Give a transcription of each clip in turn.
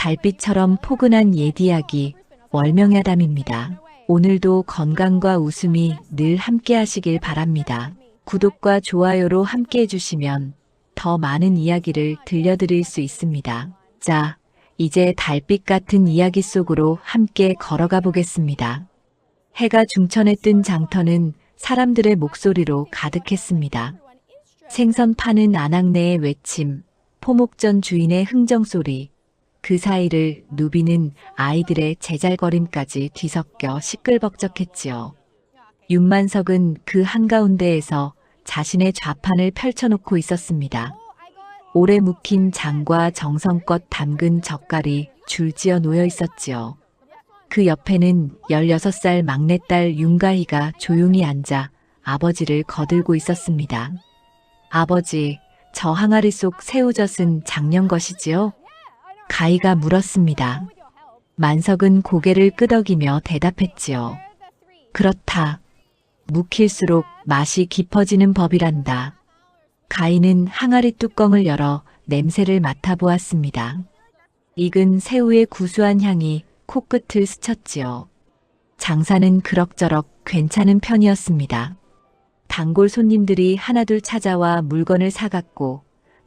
달빛처럼 포근한 옛 이야기 월명야담입니다. 오늘도 건강과 웃음이 늘 함께 하시길 바랍니다. 구독과 좋아요로 함께 해주시면 더 많은 이야기를 들려드릴 수 있습니다. 자, 이제 달빛 같은 이야기 속으로 함께 걸어가 보겠습니다. 해가 중천에 뜬 장터는 사람들의 목소리로 가득했습니다. 생선 파는 아낙네의 외침, 포목전 주인의 흥정소리, 그 사이를 누비는 아이들의 제잘거림까지 뒤섞여 시끌벅적했지요. 윤만석은 그 한가운데에서 자신의 좌판을 펼쳐놓고 있었습니다. 오래 묵힌 장과 정성껏 담근 젓갈이 줄지어 놓여 있었지요. 그 옆에는 16살 막내딸 윤가희가 조용히 앉아 아버지를 거들고 있었습니다. 아버지, 저 항아리 속 새우젓은 작년 것이지요? 가희가 물었습니다. 만석은 고개를 끄덕이며 대답했지요. 그렇다. 묵힐수록 맛이 깊어지는 법이란다. 가희는 항아리 뚜껑을 열어 냄새를 맡아보았습니다. 익은 새우의 구수한 향이 코끝을 스쳤지요. 장사는 그럭저럭 괜찮은 편이었습니다. 단골 손님들이 하나둘 찾아와 물건을 사갔고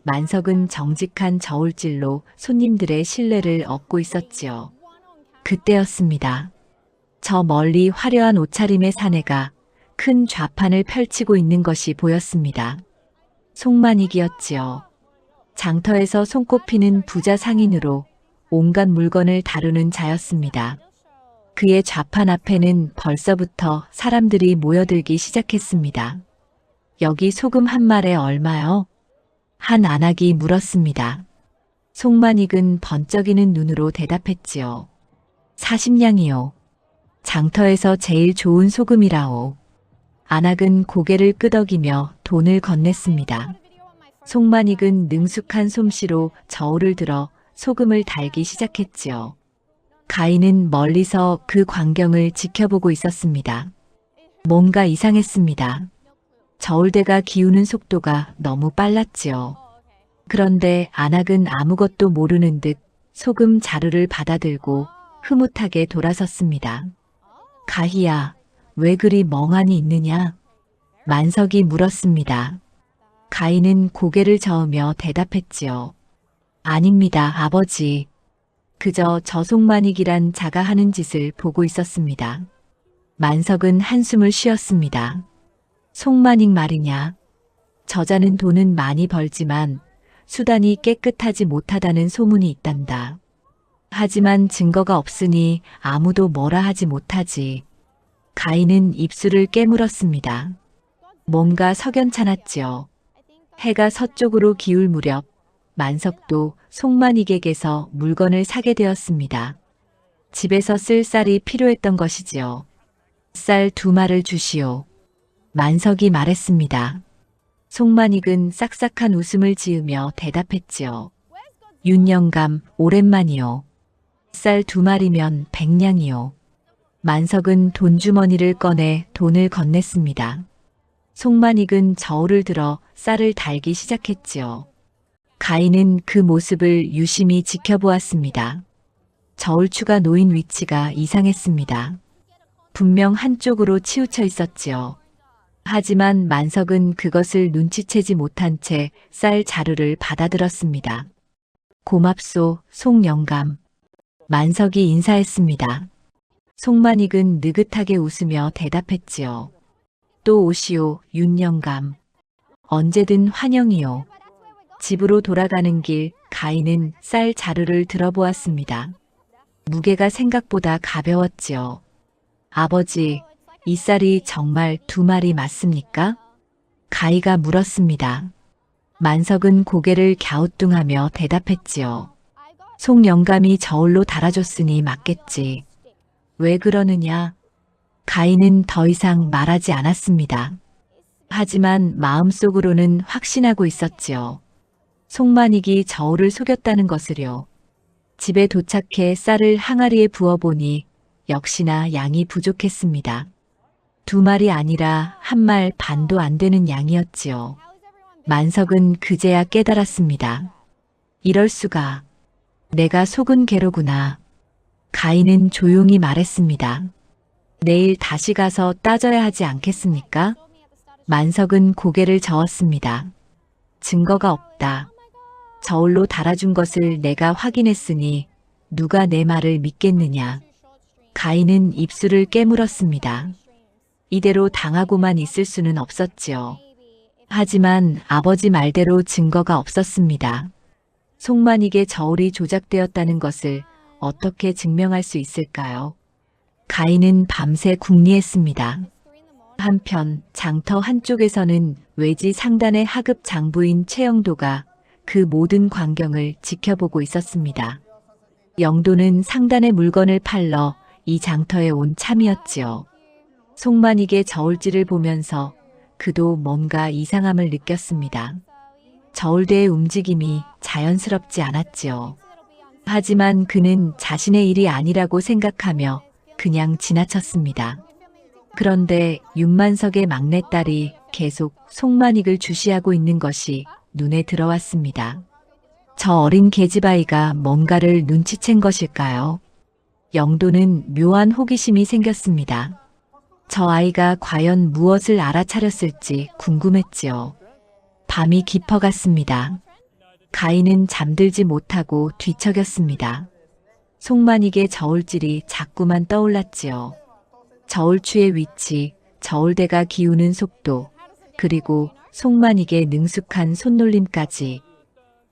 만석은 정직한 저울질로 손님들의 신뢰를 얻고 있었지요. 그때였습니다. 저 멀리 화려한 옷차림의 사내가 큰 좌판을 펼치고 있는 것이 보였습니다. 송만익이었지요. 장터에서 손꼽히는 부자 상인으로 온갖 물건을 다루는 자였습니다. 그의 좌판 앞에는 벌써부터 사람들이 모여들기 시작했습니다. 여기 소금 한 말에 얼마요? 한 아낙이 물었습니다. 송만익은 번쩍이는 눈으로 대답했지요. 40냥이요. 장터에서 제일 좋은 소금이라오. 아낙은 고개를 끄덕이며 돈을 건넸습니다. 송만익은 능숙한 솜씨로 저울을 들어 소금을 달기 시작했지요. 가희는 멀리서 그 광경을 지켜보고 있었습니다. 뭔가 이상했습니다. 저울대가 기우는 속도가 너무 빨랐지요. 그런데 아낙은 아무것도 모르는 듯 소금 자루를 받아들고 흐뭇하게 돌아섰습니다. 가희야, 왜 그리 멍하니 있느냐? 만석이 물었습니다. 가희는 고개를 저으며 대답했지요. 아닙니다, 아버지. 그저 저 송만익이란 자가 하는 짓을 보고 있었습니다. 만석은 한숨을 쉬었습니다. 송만익 말이냐? 저자는 돈은 많이 벌지만 수단이 깨끗하지 못하다는 소문이 있단다. 하지만 증거가 없으니 아무도 뭐라 하지 못하지. 가희는 입술을 깨물었습니다. 뭔가 석연찮았지요. 해가 서쪽으로 기울 무렵 만석도 송만익에게서 물건을 사게 되었습니다. 집에서 쓸 쌀이 필요했던 것이지요. 쌀 2마를 주시오. 만석이 말했습니다. 송만익은 싹싹한 웃음을 지으며 대답했지요. 윤영감, 오랜만이요. 쌀 2마리면 100냥이요. 만석은 돈주머니를 꺼내 돈을 건넸습니다. 송만익은 저울을 들어 쌀을 달기 시작했지요. 가희는 그 모습을 유심히 지켜보았습니다. 저울추가 놓인 위치가 이상했습니다. 분명 한쪽으로 치우쳐 있었지요. 하지만 만석은 그것을 눈치채지 못한 채 쌀 자루를 받아들었습니다. 고맙소, 송영감. 만석이 인사했습니다. 송만익은 느긋하게 웃으며 대답했지요. 또 오시오, 윤영감. 언제든 환영이요. 집으로 돌아가는 길 가희는 쌀 자루를 들어보았습니다. 무게가 생각보다 가벼웠지요. 아버지, 이 쌀이 정말 2마리 맞습니까? 가희가 물었습니다. 만석은 고개를 갸우뚱하며 대답했지요. 송영감이 저울로 달아줬으니 맞겠지. 왜 그러느냐? 가희는 더 이상 말하지 않았습니다. 하지만 마음속으로는 확신하고 있었지요. 송만익이 저울을 속였다는 것을요. 집에 도착해 쌀을 항아리에 부어보니 역시나 양이 부족했습니다. 2마리 아니라 1말 반도 안 되는 양이었지요. 만석은 그제야 깨달았습니다. 이럴 수가. 내가 속은 개로구나. 가인은 조용히 말했습니다. 내일 다시 가서 따져야 하지 않겠습니까? 만석은 고개를 저었습니다. 증거가 없다. 저울로 달아준 것을 내가 확인했으니 누가 내 말을 믿겠느냐. 가인은 입술을 깨물었습니다. 이대로 당하고만 있을 수는 없었지요. 하지만 아버지 말대로 증거가 없었습니다. 송만익의 저울이 조작되었다는 것을 어떻게 증명할 수 있을까요? 가인은 밤새 궁리했습니다. 한편 장터 한쪽에서는 외지 상단의 하급 장부인 최영도가 그 모든 광경을 지켜보고 있었습니다. 영도는 상단의 물건을 팔러 이 장터에 온 참이었지요. 송만익의 저울질을 보면서 그도 뭔가 이상함을 느꼈습니다. 저울대의 움직임이 자연스럽지 않았지요. 하지만 그는 자신의 일이 아니라고 생각하며 그냥 지나쳤습니다. 그런데 윤만석의 막내딸이 계속 송만익을 주시하고 있는 것이 눈에 들어왔습니다. 저 어린 계집아이가 뭔가를 눈치챈 것일까요? 영도는 묘한 호기심이 생겼습니다. 저 아이가 과연 무엇을 알아차렸을지 궁금했지요. 밤이 깊어갔습니다. 가인은 잠들지 못하고 뒤척였습니다. 송만익의 저울질이 자꾸만 떠올랐지요. 저울추의 위치, 저울대가 기우는 속도, 그리고 송만익의 능숙한 손놀림까지.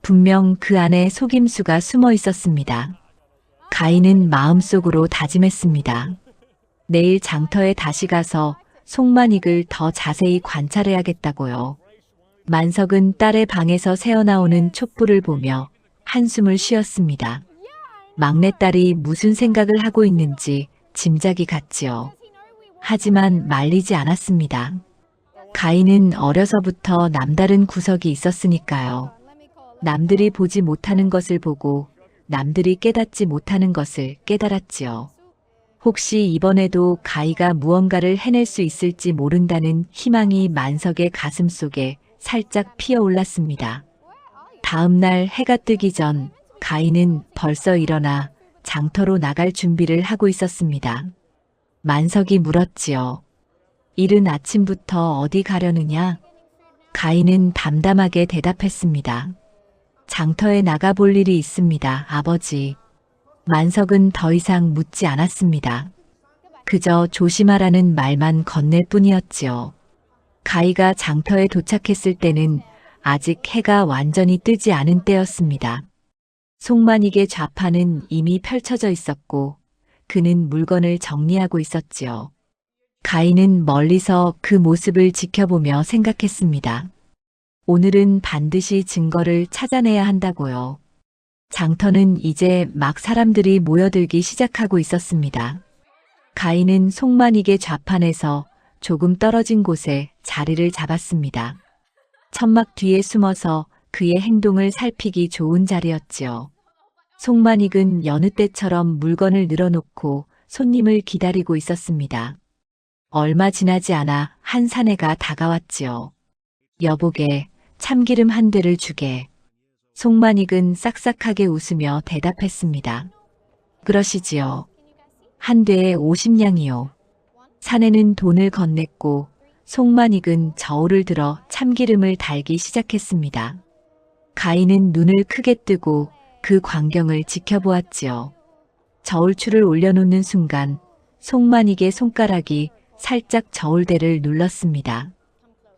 분명 그 안에 속임수가 숨어 있었습니다. 가인은 마음속으로 다짐했습니다. 내일 장터에 다시 가서 송만익을 더 자세히 관찰해야겠다고요. 만석은 딸의 방에서 새어나오는 촛불을 보며 한숨을 쉬었습니다. 막내딸이 무슨 생각을 하고 있는지 짐작이 갔지요. 하지만 말리지 않았습니다. 가인은 어려서부터 남다른 구석이 있었으니까요. 남들이 보지 못하는 것을 보고 남들이 깨닫지 못하는 것을 깨달았지요. 혹시 이번에도 가희가 무언가를 해낼 수 있을지 모른다는 희망이 만석의 가슴 속에 살짝 피어올랐습니다. 다음 날 해가 뜨기 전 가희는 벌써 일어나 장터로 나갈 준비를 하고 있었습니다. 만석이 물었지요. 이른 아침부터 어디 가려느냐? 가희는 담담하게 대답했습니다. 장터에 나가볼 일이 있습니다, 아버지. 만석은 더 이상 묻지 않았습니다. 그저 조심하라는 말만 건넬 뿐이었지요. 가희가 장터에 도착했을 때는 아직 해가 완전히 뜨지 않은 때였습니다. 송만익의 좌판은 이미 펼쳐져 있었고 그는 물건을 정리하고 있었지요. 가희는 멀리서 그 모습을 지켜보며 생각했습니다. 오늘은 반드시 증거를 찾아내야 한다고요. 장터는 이제 막 사람들이 모여들기 시작하고 있었습니다. 가희는 송만익의 좌판에서 조금 떨어진 곳에 자리를 잡았습니다. 천막 뒤에 숨어서 그의 행동을 살피기 좋은 자리였지요. 송만익은 여느 때처럼 물건을 늘어놓고 손님을 기다리고 있었습니다. 얼마 지나지 않아 한 사내가 다가왔지요. 여보게, 참기름 한 대를 주게. 송만익은 싹싹하게 웃으며 대답했습니다. 그러시지요. 한 대에 50냥이요. 사내는 돈을 건넸고 송만익은 저울을 들어 참기름을 달기 시작했습니다. 가희는 눈을 크게 뜨고 그 광경을 지켜보았지요. 저울추를 올려놓는 순간 송만익의 손가락이 살짝 저울대를 눌렀습니다.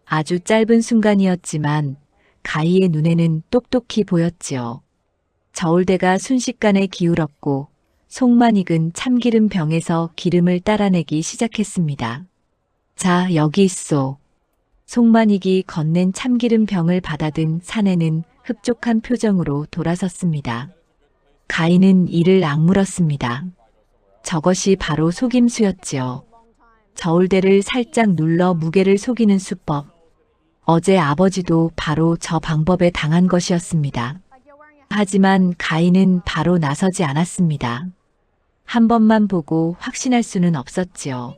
아주 짧은 순간이었지만 가희의 눈에는 똑똑히 보였지요. 저울대가 순식간에 기울었고 송만익은 참기름 병에서 기름을 따라내기 시작했습니다. 자, 여기 있소. 송만익이 건넨 참기름 병을 받아든 사내는 흡족한 표정으로 돌아섰습니다. 가희는 이를 악물었습니다. 저것이 바로 속임수였지요. 저울대를 살짝 눌러 무게를 속이는 수법. 어제 아버지도 바로 저 방법에 당한 것이었습니다. 하지만 가희는 바로 나서지 않았습니다. 한 번만 보고 확신할 수는 없었지요.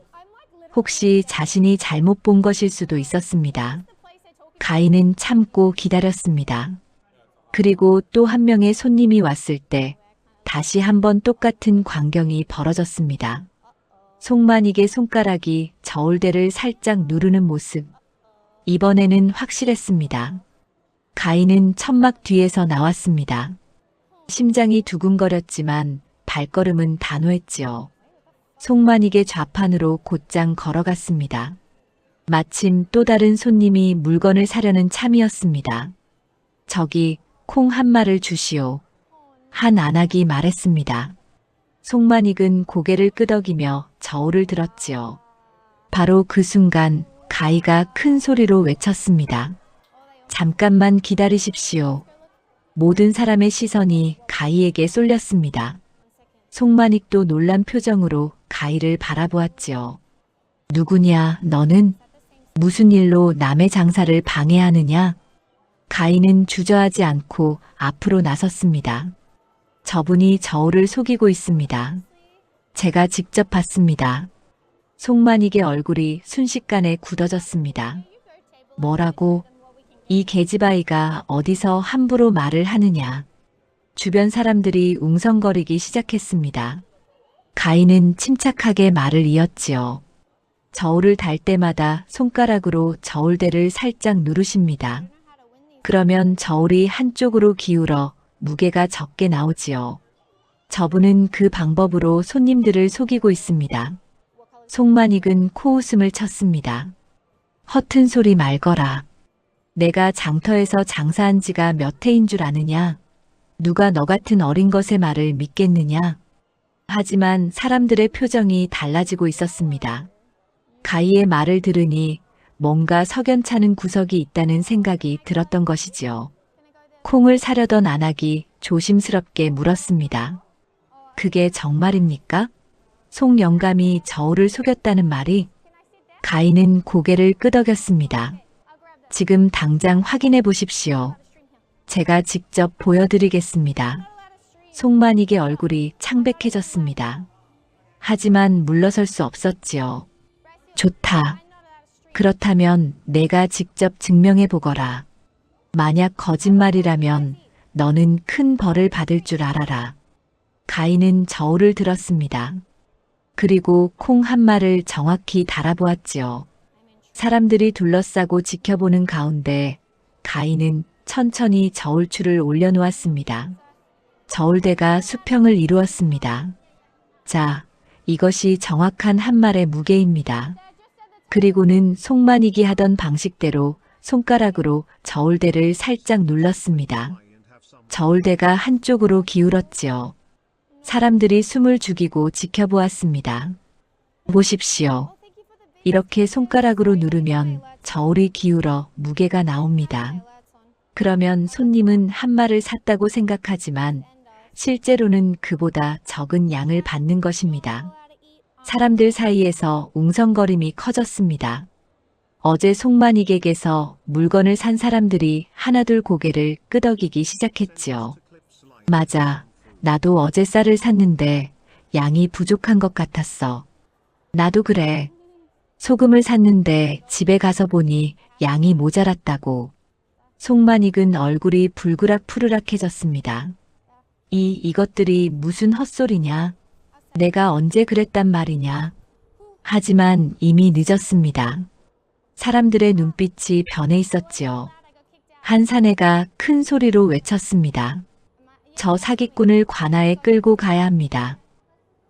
혹시 자신이 잘못 본 것일 수도 있었습니다. 가희는 참고 기다렸습니다. 그리고 또 한 명의 손님이 왔을 때 다시 한번 똑같은 광경이 벌어졌습니다. 송만익의 손가락이 저울대를 살짝 누르는 모습. 이번에는 확실했습니다. 가인은 천막 뒤에서 나왔습니다. 심장이 두근거렸지만 발걸음은 단호했지요. 송만익의 좌판으로 곧장 걸어갔습니다. 마침 또 다른 손님이 물건을 사려는 참이었습니다. 저기 콩 한 마를 주시오. 한 안악이 말했습니다. 송만익은 고개를 끄덕이며 저울을 들었지요. 바로 그 순간 가희가 큰 소리로 외쳤습니다. 잠깐만 기다리십시오. 모든 사람의 시선이 가희에게 쏠렸습니다. 송만익도 놀란 표정으로 가희를 바라보았지요. 누구냐, 너는? 무슨 일로 남의 장사를 방해하느냐? 가희는 주저하지 않고 앞으로 나섰습니다. 저분이 저울을 속이고 있습니다. 제가 직접 봤습니다. 송만익의 얼굴이 순식간에 굳어졌습니다. 뭐라고? 이 계집아이가 어디서 함부로 말을 하느냐. 주변 사람들이 웅성거리기 시작했습니다. 가희는 침착하게 말을 이었지요. 저울을 달 때마다 손가락으로 저울대를 살짝 누르십니다. 그러면 저울이 한쪽으로 기울어 무게가 적게 나오지요. 저분은 그 방법으로 손님들을 속이고 있습니다. 송만익은 코웃음을 쳤습니다. 허튼 소리 말거라. 내가 장터에서 장사한 지가 몇 해인 줄 아느냐? 누가 너 같은 어린 것의 말을 믿겠느냐? 하지만 사람들의 표정이 달라지고 있었습니다. 가희의 말을 들으니 뭔가 석연찮은 구석이 있다는 생각이 들었던 것이지요. 콩을 사려던 안악이 조심스럽게 물었습니다. 그게 정말입니까? 송 영감이 저울을 속였다는 말이? 가희는 고개를 끄덕였습니다. 지금 당장 확인해 보십시오. 제가 직접 보여드리겠습니다. 송만익의 얼굴이 창백해졌습니다. 하지만 물러설 수 없었지요. 좋다. 그렇다면 내가 직접 증명해 보거라. 만약 거짓말이라면 너는 큰 벌을 받을 줄 알아라. 가희는 저울을 들었습니다. 그리고 콩 한 마를 정확히 달아보았지요. 사람들이 둘러싸고 지켜보는 가운데 가희는 천천히 저울추를 올려놓았습니다. 저울대가 수평을 이루었습니다. 자, 이것이 정확한 한 말의 무게입니다. 그리고는 송만익이 하던 방식대로 손가락으로 저울대를 살짝 눌렀습니다. 저울대가 한쪽으로 기울었지요. 사람들이 숨을 죽이고 지켜보았습니다. 보십시오. 이렇게 손가락으로 누르면 저울이 기울어 무게가 나옵니다. 그러면 손님은 한 마를 샀다고 생각하지만 실제로는 그보다 적은 양을 받는 것입니다. 사람들 사이에서 웅성거림이 커졌습니다. 어제 송만익에게서 물건을 산 사람들이 하나둘 고개를 끄덕이기 시작했지요. 맞아. 나도 어제 쌀을 샀는데 양이 부족한 것 같았어. 나도 그래. 소금을 샀는데 집에 가서 보니 양이 모자랐다고. 송만익은 얼굴이 불그락 푸르락해졌습니다. 이것들이 무슨 헛소리냐? 내가 언제 그랬단 말이냐? 하지만 이미 늦었습니다. 사람들의 눈빛이 변해 있었지요. 한 사내가 큰 소리로 외쳤습니다. 저 사기꾼을 관아에 끌고 가야 합니다.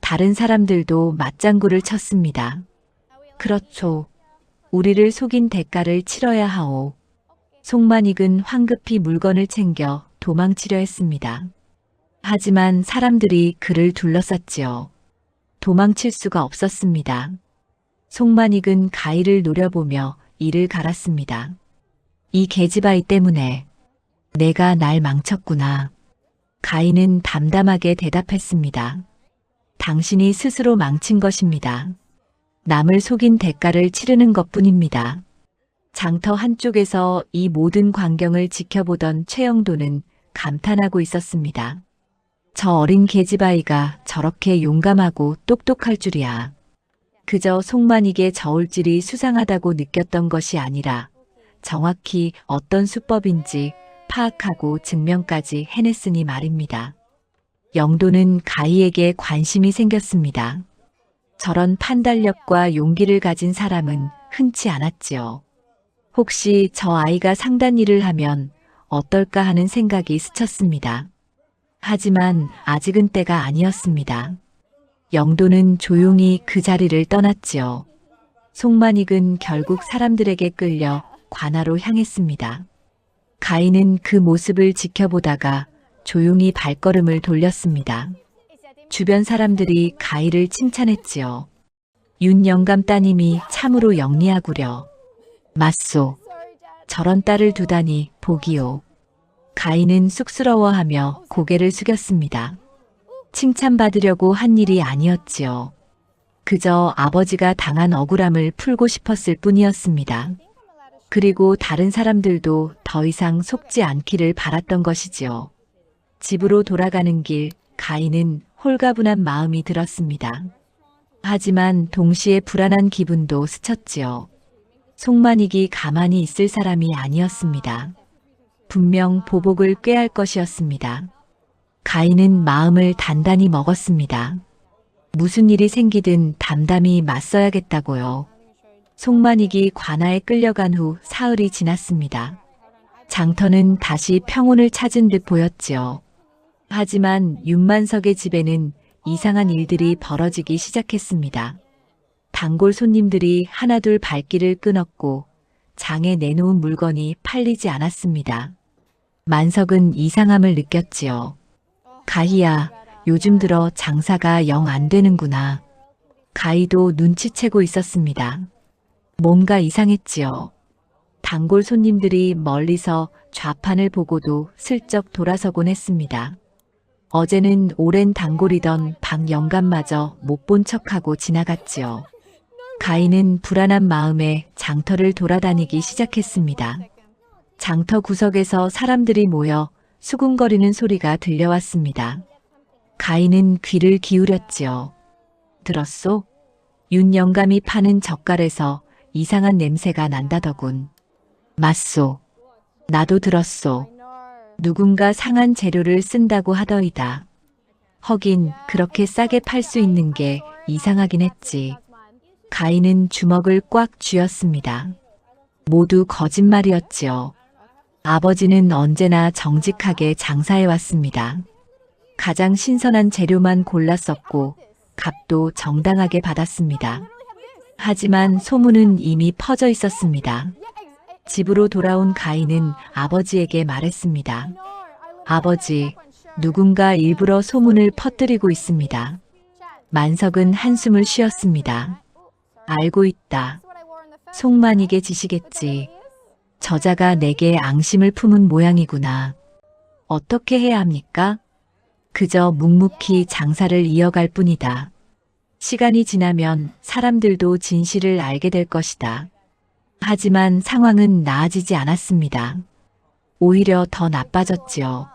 다른 사람들도 맞장구를 쳤습니다. 그렇죠. 우리를 속인 대가를 치러야 하오. 송만익은 황급히 물건을 챙겨 도망치려 했습니다. 하지만 사람들이 그를 둘러쌌지요. 도망칠 수가 없었습니다. 송만익은 가희를 노려보며 이를 갈았습니다. 이 계집아이 때문에 내가 날 망쳤구나. 가희는 담담하게 대답했습니다. 당신이 스스로 망친 것입니다. 남을 속인 대가를 치르는 것뿐입니다. 장터 한쪽에서 이 모든 광경을 지켜보던 최영도는 감탄하고 있었습니다. 저 어린 계집아이가 저렇게 용감하고 똑똑할 줄이야. 그저 송만익의 저울질이 수상하다고 느꼈던 것이 아니라 정확히 어떤 수법인지 파악하고 증명까지 해냈으니 말입니다. 영도는 가희에게 관심이 생겼습니다. 저런 판단력과 용기를 가진 사람은 흔치 않았지요. 혹시 저 아이가 상단 일을 하면 어떨까 하는 생각이 스쳤습니다. 하지만 아직은 때가 아니었습니다. 영도는 조용히 그 자리를 떠났지요. 송만익은 결국 사람들에게 끌려 관아로 향했습니다. 가희는 그 모습을 지켜보다가 조용히 발걸음을 돌렸습니다. 주변 사람들이 가희를 칭찬했지요. 윤 영감 따님이 참으로 영리하구려. 맞소. 저런 딸을 두다니 복이요. 가희는 쑥스러워하며 고개를 숙였습니다. 칭찬받으려고 한 일이 아니었지요. 그저 아버지가 당한 억울함을 풀고 싶었을 뿐이었습니다. 그리고 다른 사람들도 더 이상 속지 않기를 바랐던 것이지요. 집으로 돌아가는 길, 가희는 홀가분한 마음이 들었습니다. 하지만 동시에 불안한 기분도 스쳤지요. 송만익이 가만히 있을 사람이 아니었습니다. 분명 보복을 꾀할 것이었습니다. 가희는 마음을 단단히 먹었습니다. 무슨 일이 생기든 담담히 맞서야겠다고요. 송만익이 관아에 끌려간 후 사흘이 지났습니다. 장터는 다시 평온을 찾은 듯 보였지요. 하지만 윤만석의 집에는 이상한 일들이 벌어지기 시작했습니다. 단골 손님들이 하나둘 발길을 끊었고 장에 내놓은 물건이 팔리지 않았습니다. 만석은 이상함을 느꼈지요. 가희야, 요즘 들어 장사가 영 안 되는구나. 가희도 눈치채고 있었습니다. 뭔가 이상했지요. 단골 손님들이 멀리서 좌판을 보고도 슬쩍 돌아서곤 했습니다. 어제는 오랜 단골이던 박 영감마저 못 본 척하고 지나갔지요. 가희는 불안한 마음에 장터를 돌아다니기 시작했습니다. 장터 구석에서 사람들이 모여 수군거리는 소리가 들려왔습니다. 가희는 귀를 기울였지요. 들었소? 윤 영감이 파는 젓갈에서 이상한 냄새가 난다더군. 맞소. 나도 들었소. 누군가 상한 재료를 쓴다고 하더이다. 허긴 그렇게 싸게 팔 수 있는 게 이상하긴 했지. 가희는 주먹을 꽉 쥐었습니다. 모두 거짓말이었지요. 아버지는 언제나 정직하게 장사해왔습니다. 가장 신선한 재료만 골라 썼고 값도 정당하게 받았습니다. 하지만 소문은 이미 퍼져 있었습니다. 집으로 돌아온 가희는 아버지에게 말했습니다. 아버지, 누군가 일부러 소문을 퍼뜨리고 있습니다. 만석은 한숨을 쉬었습니다. 알고 있다. 송만익의 짓이겠지. 저자가 내게 앙심을 품은 모양이구나. 어떻게 해야 합니까? 그저 묵묵히 장사를 이어갈 뿐이다. 시간이 지나면 사람들도 진실을 알게 될 것이다. 하지만 상황은 나아지지 않았습니다. 오히려 더 나빠졌지요.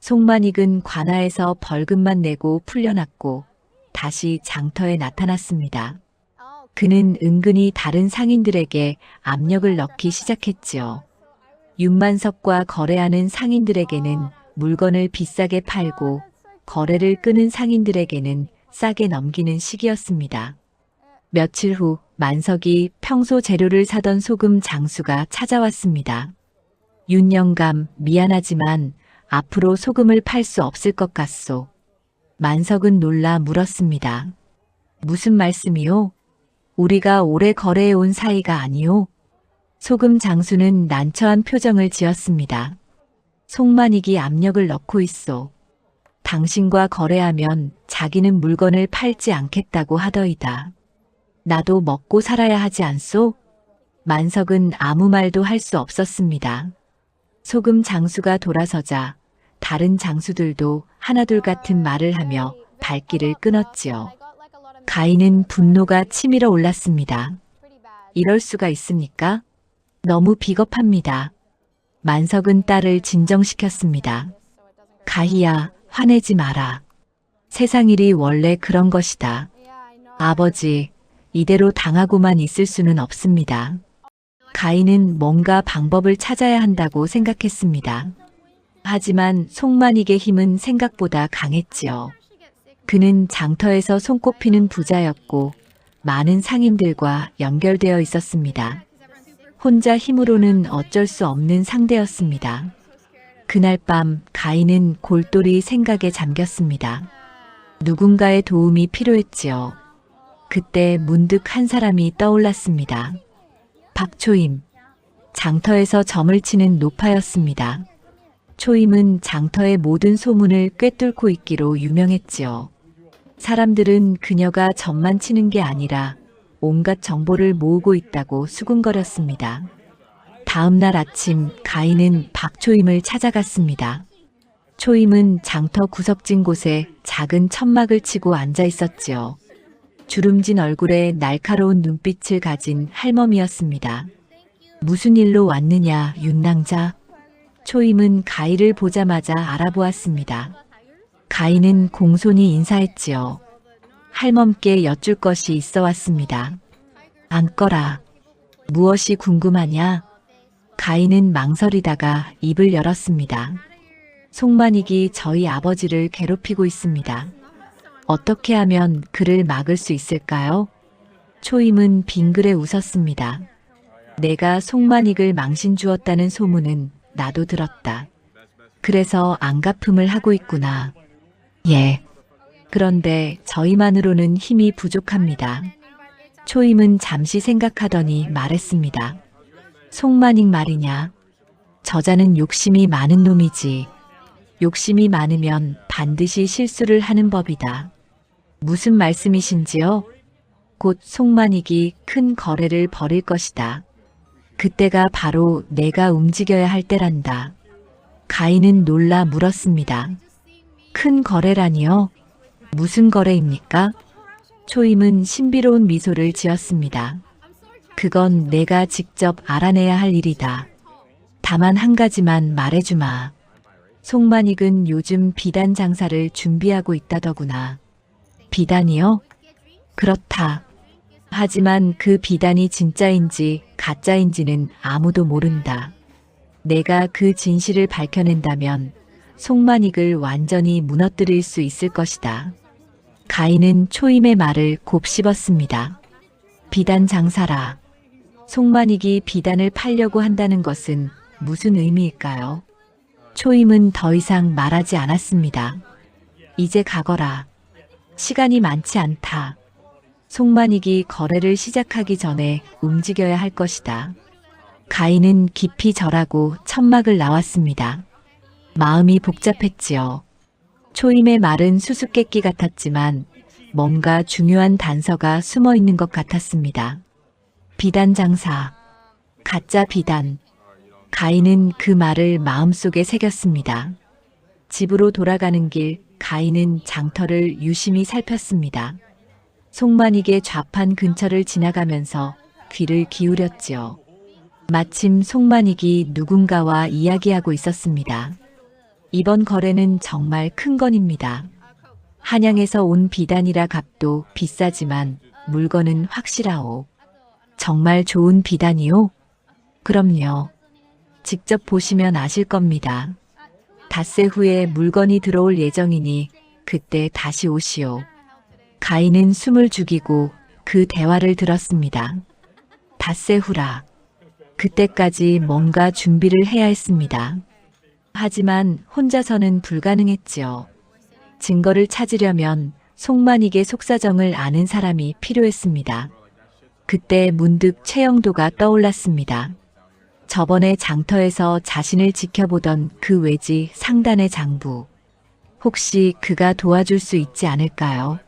송만익은 관아에서 벌금만 내고 풀려났고 다시 장터에 나타났습니다. 그는 은근히 다른 상인들에게 압력을 넣기 시작했지요. 윤만석과 거래하는 상인들에게는 물건을 비싸게 팔고 거래를 끄는 상인들에게는 싸게 넘기는 시기였습니다. 며칠 후 만석이 평소 재료를 사던 소금 장수가 찾아왔습니다. 윤 영감, 미안하지만 앞으로 소금을 팔 수 없을 것 같소. 만석은 놀라 물었습니다. 무슨 말씀이요? 우리가 오래 거래해온 사이가 아니오? 소금 장수는 난처한 표정을 지었습니다. 송만익이 압력을 넣고 있소. 당신과 거래하면 자기는 물건을 팔지 않겠다고 하더이다. 나도 먹고 살아야 하지 않소? 만석은 아무 말도 할 수 없었습니다. 소금 장수가 돌아서자 다른 장수들도 하나둘 같은 말을 하며 발길을 끊었지요. 가희는 분노가 치밀어 올랐습니다. 이럴 수가 있습니까? 너무 비겁합니다. 만석은 딸을 진정시켰습니다. 가희야, 화내지 마라. 세상 일이 원래 그런 것이다. 아버지, 이대로 당하고만 있을 수는 없습니다. 가희는 뭔가 방법을 찾아야 한다고 생각했습니다. 하지만 송만익의 힘은 생각보다 강했지요. 그는 장터에서 손꼽히는 부자였고 많은 상인들과 연결되어 있었습니다. 혼자 힘으로는 어쩔 수 없는 상대였습니다. 그날 밤 가인은 골똘히 생각에 잠겼습니다. 누군가의 도움이 필요했지요. 그때 문득 한 사람이 떠올랐습니다. 박초임. 장터에서 점을 치는 노파였습니다. 초임은 장터의 모든 소문을 꿰뚫고 있기로 유명했지요. 사람들은 그녀가 점만 치는 게 아니라 온갖 정보를 모으고 있다고 수군거렸습니다. 다음 날 아침 가인은 박초임을 찾아갔습니다. 초임은 장터 구석진 곳에 작은 천막을 치고 앉아 있었지요. 주름진 얼굴에 날카로운 눈빛을 가진 할멈이었습니다. 무슨 일로 왔느냐, 윤낭자? 초임은 가인을 보자마자 알아보았습니다. 가인은 공손히 인사했지요. 할멈께 여쭐 것이 있어 왔습니다. 앉거라. 무엇이 궁금하냐? 가인은 망설이다가 입을 열었습니다. 송만익이 저희 아버지를 괴롭히고 있습니다. 어떻게 하면 그를 막을 수 있을까요? 초임은 빙그레 웃었습니다. 내가 송만익을 망신 주었다는 소문은 나도 들었다. 그래서 안갚음을 하고 있구나. 예. 그런데 저희만으로는 힘이 부족합니다. 초임은 잠시 생각하더니 말했습니다. 송만익 말이냐? 저자는 욕심이 많은 놈이지. 욕심이 많으면 반드시 실수를 하는 법이다. 무슨 말씀이신지요? 곧 송만익이 큰 거래를 벌일 것이다. 그때가 바로 내가 움직여야 할 때란다. 가인은 놀라 물었습니다. 큰 거래라니요? 무슨 거래입니까? 초임은 신비로운 미소를 지었습니다. 그건 내가 직접 알아내야 할 일이다. 다만 한 가지만 말해주마. 송만익은 요즘 비단 장사를 준비하고 있다더구나. 비단이요? 그렇다. 하지만 그 비단이 진짜인지 가짜인지는 아무도 모른다. 내가 그 진실을 밝혀낸다면 송만익을 완전히 무너뜨릴 수 있을 것이다. 가인은 초임의 말을 곱씹었습니다. 비단 장사라. 송만익이 비단을 팔려고 한다는 것은 무슨 의미일까요? 초임은 더 이상 말하지 않았습니다. 이제 가거라. 시간이 많지 않다. 송만익이 거래를 시작하기 전에 움직여야 할 것이다. 가인은 깊이 절하고 천막을 나왔습니다. 마음이 복잡했지요. 초임의 말은 수수께끼 같았지만 뭔가 중요한 단서가 숨어 있는 것 같았습니다. 비단 장사. 가짜 비단. 가인은 그 말을 마음속에 새겼습니다. 집으로 돌아가는 길 가인은 장터를 유심히 살폈습니다. 송만익의 좌판 근처를 지나가면서 귀를 기울였지요. 마침 송만익이 누군가와 이야기하고 있었습니다. 이번 거래는 정말 큰 건입니다. 한양에서 온 비단이라 값도 비싸지만 물건은 확실하오. 정말 좋은 비단이요? 그럼요. 직접 보시면 아실 겁니다. 닷새 후에 물건이 들어올 예정이니 그때 다시 오시오. 가인은 숨을 죽이고 그 대화를 들었습니다. 닷새 후라. 그때까지 뭔가 준비를 해야 했습니다. 하지만 혼자서는 불가능했지요. 증거를 찾으려면 송만익의 속사정을 아는 사람이 필요했습니다. 그때 문득 최영도가 떠올랐습니다. 저번에 장터에서 자신을 지켜보던 그 외지 상단의 장부. 혹시 그가 도와줄 수 있지 않을까요?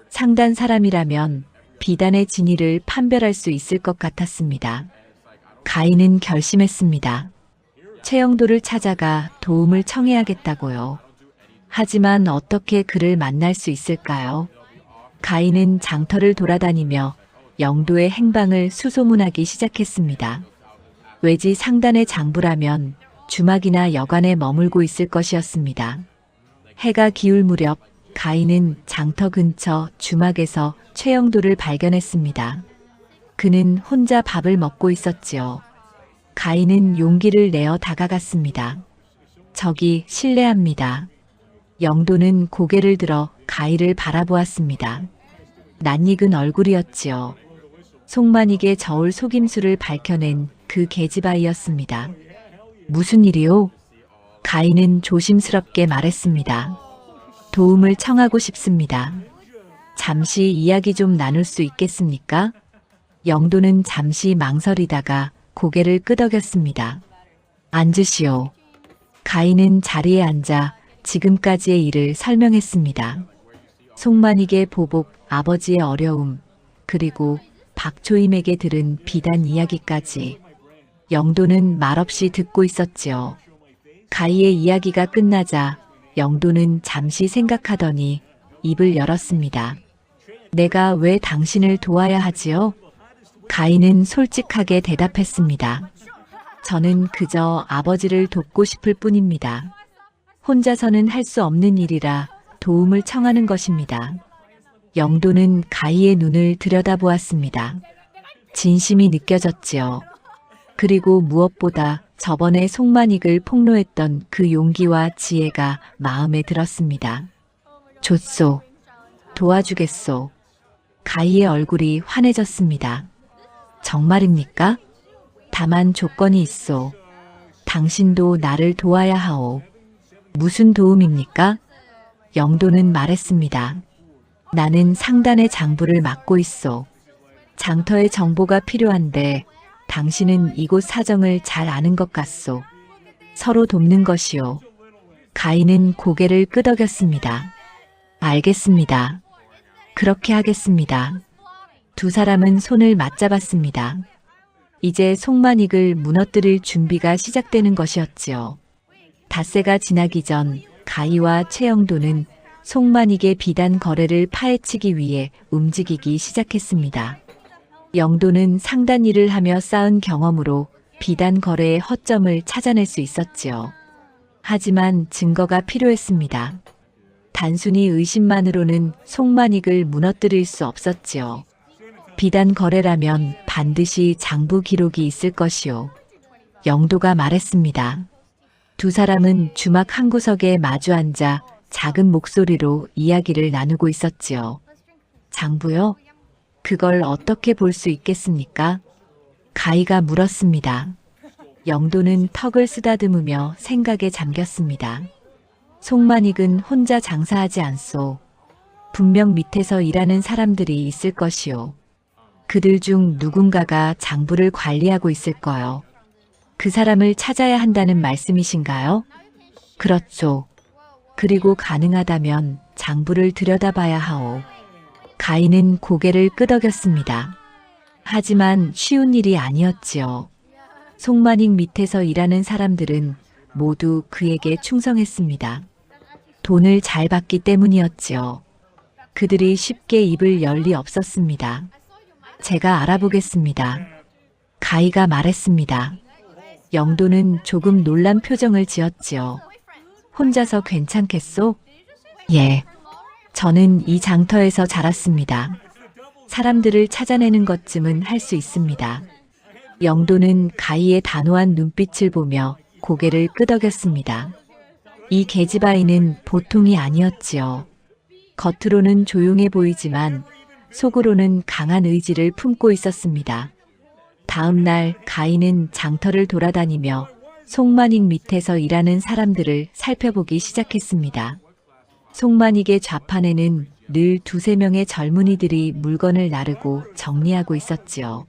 상단 사람이라면 비단의 진위를 판별할 수 있을 것 같았습니다. 가인은 결심했습니다. 최영도를 찾아가 도움을 청해야겠다고요. 하지만 어떻게 그를 만날 수 있을까요? 가인은 장터를 돌아다니며 영도의 행방을 수소문하기 시작했습니다. 외지 상단의 장부라면 주막이나 여관에 머물고 있을 것이었습니다. 해가 기울 무렵 가인은 장터 근처 주막에서 최영도를 발견했습니다. 그는 혼자 밥을 먹고 있었지요. 가인은 용기를 내어 다가갔습니다. 저기 실례합니다. 영도는 고개를 들어 가희를 바라보았습니다. 낯익은 얼굴이었지요. 속만익의 저울 속임수를 밝혀낸 그 계집아이였습니다. 무슨 일이오? 가희는 조심스럽게 말했습니다. 도움을 청하고 싶습니다. 잠시 이야기 좀 나눌 수 있겠습니까? 영도는 잠시 망설이다가 고개를 끄덕였습니다. 앉으시오. 가희는 자리에 앉아 지금까지의 일을 설명했습니다. 속만익의 보복, 아버지의 어려움, 그리고 박초임에게 들은 비단 이야기까지. 영도는 말없이 듣고 있었지요. 가희의 이야기가 끝나자 영도는 잠시 생각하더니 입을 열었습니다. 내가 왜 당신을 도와야 하지요? 가희는 솔직하게 대답했습니다. 저는 그저 아버지를 돕고 싶을 뿐입니다. 혼자서는 할 수 없는 일이라 도움을 청하는 것입니다. 영도는 가희의 눈을 들여다보았습니다. 진심이 느껴졌지요. 그리고 무엇보다 저번에 속만익을 폭로했던 그 용기와 지혜가 마음에 들었습니다. 좋소. 도와주겠소. 가희의 얼굴이 환해졌습니다. 정말입니까? 다만 조건이 있소. 당신도 나를 도와야 하오. 무슨 도움입니까? 영도는 말했습니다. 나는 상단의 장부를 맡고 있소. 장터의 정보가 필요한데 당신은 이곳 사정을 잘 아는 것 같소. 서로 돕는 것이오. 가희는 고개를 끄덕였습니다. 알겠습니다. 그렇게 하겠습니다. 두 사람은 손을 맞잡았습니다. 이제 속만익을 무너뜨릴 준비가 시작되는 것이었지요. 닷새가 지나기 전 가희와 최영도는 속만익의 비단 거래를 파헤치기 위해 움직이기 시작했습니다. 영도는 상단 일을 하며 쌓은 경험으로 비단 거래의 허점을 찾아낼 수 있었지요. 하지만 증거가 필요했습니다. 단순히 의심만으로는 속만익을 무너뜨릴 수 없었지요. 비단 거래라면 반드시 장부 기록이 있을 것이오. 영도가 말했습니다. 두 사람은 주막 한 구석에 마주 앉아 작은 목소리로 이야기를 나누고 있었지요. 장부요? 그걸 어떻게 볼 수 있겠습니까? 가희가 물었습니다. 영도는 턱을 쓰다듬으며 생각에 잠겼습니다. 속만익은 혼자 장사하지 않소. 분명 밑에서 일하는 사람들이 있을 것이오. 그들 중 누군가가 장부를 관리하고 있을 거요. 그 사람을 찾아야 한다는 말씀이신가요? 그렇죠. 그리고 가능하다면 장부를 들여다봐야 하오. 가희는 고개를 끄덕였습니다. 하지만 쉬운 일이 아니었지요. 속만익 밑에서 일하는 사람들은 모두 그에게 충성했습니다. 돈을 잘 받기 때문이었지요. 그들이 쉽게 입을 열 리 없었습니다. 제가 알아보겠습니다. 가희가 말했습니다. 영도는 조금 놀란 표정을 지었지요. 혼자서 괜찮겠소? 예. 저는 이 장터에서 자랐습니다. 사람들을 찾아내는 것쯤은 할 수 있습니다. 영도는 가희의 단호한 눈빛을 보며 고개를 끄덕였습니다. 이 계집아이는 보통이 아니었지요. 겉으로는 조용해 보이지만 속으로는 강한 의지를 품고 있었습니다. 다음 날 가희는 장터를 돌아다니며 속만익 밑에서 일하는 사람들을 살펴보기 시작했습니다. 속만익의 좌판에는 늘 두세 명의 젊은이들이 물건을 나르고 정리하고 있었지요.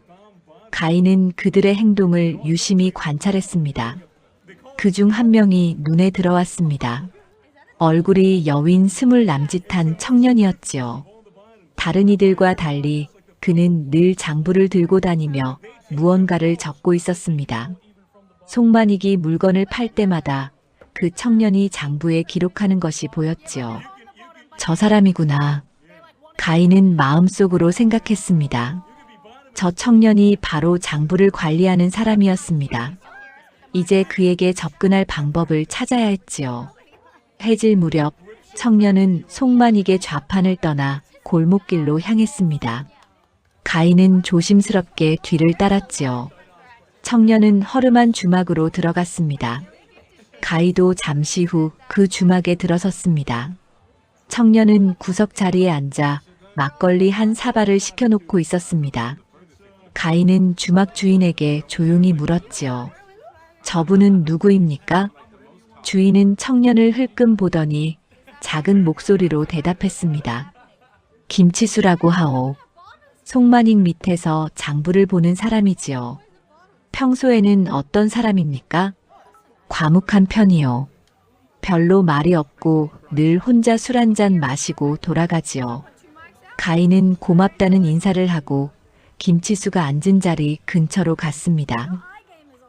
가희는 그들의 행동을 유심히 관찰했습니다. 그중 한 명이 눈에 들어왔습니다. 얼굴이 여윈 20 남짓한 청년이었지요. 다른 이들과 달리 그는 늘 장부를 들고 다니며 무언가를 적고 있었습니다. 속만익이 물건을 팔 때마다 그 청년이 장부에 기록하는 것이 보였지요. 저 사람이구나. 가희는 마음속으로 생각했습니다. 저 청년이 바로 장부를 관리하는 사람이었습니다. 이제 그에게 접근할 방법을 찾아야 했지요. 해질 무렵 청년은 속만익의 좌판을 떠나 골목길로 향했습니다. 가희는 조심스럽게 뒤를 따랐지요. 청년은 허름한 주막으로 들어갔습니다. 가희도 잠시 후 그 주막에 들어섰습니다. 청년은 구석 자리에 앉아 막걸리 한 사발을 시켜놓고 있었습니다. 가희는 주막 주인에게 조용히 물었지요. 저분은 누구입니까? 주인은 청년을 흘끔 보더니 작은 목소리로 대답했습니다. 김치수라고 하오. 송만익 밑에서 장부를 보는 사람이지요. 평소에는 어떤 사람입니까? 과묵한 편이요. 별로 말이 없고 늘 혼자 술 한 잔 마시고 돌아가지요. 가희는 고맙다는 인사를 하고 김치수가 앉은 자리 근처로 갔습니다.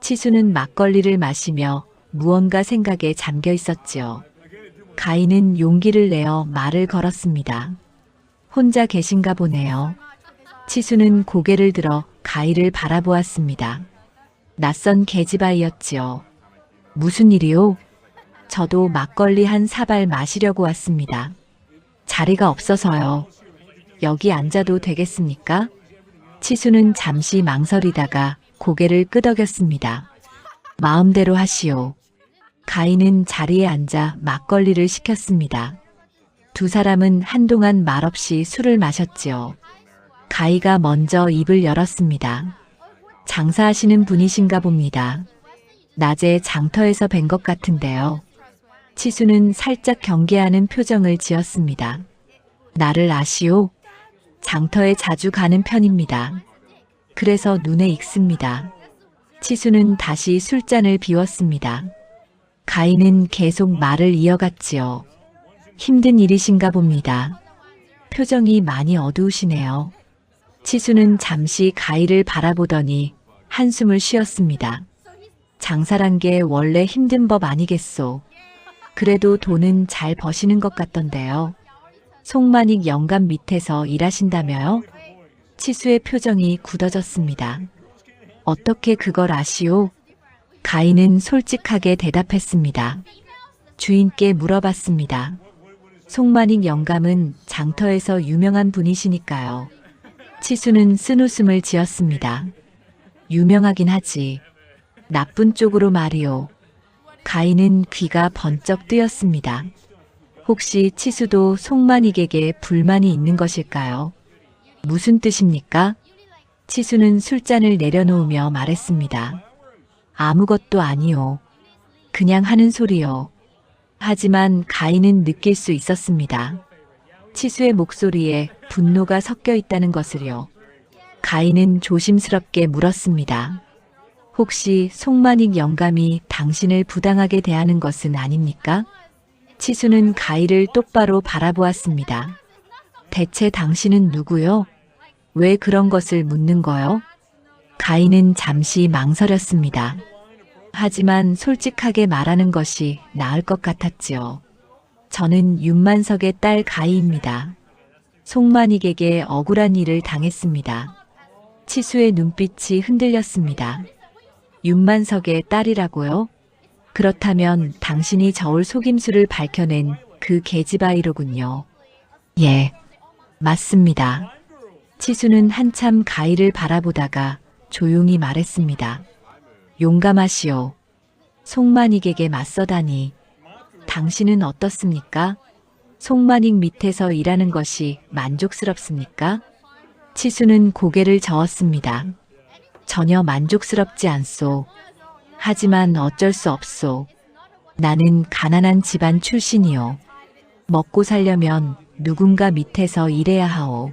치수는 막걸리를 마시며 무언가 생각에 잠겨 있었지요. 가희는 용기를 내어 말을 걸었습니다. 혼자 계신가 보네요. 치수는 고개를 들어 가희를 바라보았습니다. 낯선 계집아이였지요. 무슨 일이요? 저도 막걸리 한 사발 마시려고 왔습니다. 자리가 없어서요. 여기 앉아도 되겠습니까? 치수는 잠시 망설이다가 고개를 끄덕였습니다. 마음대로 하시오. 가희는 자리에 앉아 막걸리를 시켰습니다. 두 사람은 한동안 말없이 술을 마셨지요. 가희가 먼저 입을 열었습니다. 장사하시는 분이신가 봅니다. 낮에 장터에서 뵌 것 같은데요. 치수는 살짝 경계하는 표정을 지었습니다. 나를 아시오? 장터에 자주 가는 편입니다. 그래서 눈에 익습니다. 치수는 다시 술잔을 비웠습니다. 가희는 계속 말을 이어갔지요. 힘든 일이신가 봅니다. 표정이 많이 어두우시네요. 치수는 잠시 가희를 바라보더니 한숨을 쉬었습니다. 장사란 게 원래 힘든 법 아니겠소. 그래도 돈은 잘 버시는 것 같던데요. 송만익 영감 밑에서 일하신다며요? 치수의 표정이 굳어졌습니다. 어떻게 그걸 아시오? 가희는 솔직하게 대답했습니다. 주인께 물어봤습니다. 송만익 영감은 장터에서 유명한 분이시니까요. 치수는 쓴웃음을 지었습니다. 유명하긴 하지. 나쁜 쪽으로 말이오. 가희는 귀가 번쩍 뜨였습니다. 혹시 치수도 송만익에게 불만이 있는 것일까요? 무슨 뜻입니까? 치수는 술잔을 내려놓으며 말했습니다. 아무것도 아니오. 그냥 하는 소리요. 하지만 가희는 느낄 수 있었습니다. 치수의 목소리에 분노가 섞여 있다는 것을요. 가희는 조심스럽게 물었습니다. 혹시 송만익 영감이 당신을 부당하게 대하는 것은 아닙니까? 치수는 가희를 똑바로 바라보았습니다. 대체 당신은 누구요? 왜 그런 것을 묻는 거요? 가희는 잠시 망설였습니다. 하지만 솔직하게 말하는 것이 나을 것 같았지요. 저는 윤만석의 딸 가희입니다. 송만익에게 억울한 일을 당했습니다. 치수의 눈빛이 흔들렸습니다. 윤만석의 딸이라고요? 그렇다면 당신이 저울 속임수를 밝혀낸 그 계집아이로군요. 예, 맞습니다. 치수는 한참 가희를 바라보다가 조용히 말했습니다. 용감하시오. 송만익에게 맞서다니. 당신은 어떻습니까? 송만익 밑에서 일하는 것이 만족스럽습니까? 치수는 고개를 저었습니다. 전혀 만족스럽지 않소. 하지만 어쩔 수 없소. 나는 가난한 집안 출신이요. 먹고 살려면 누군가 밑에서 일해야 하오.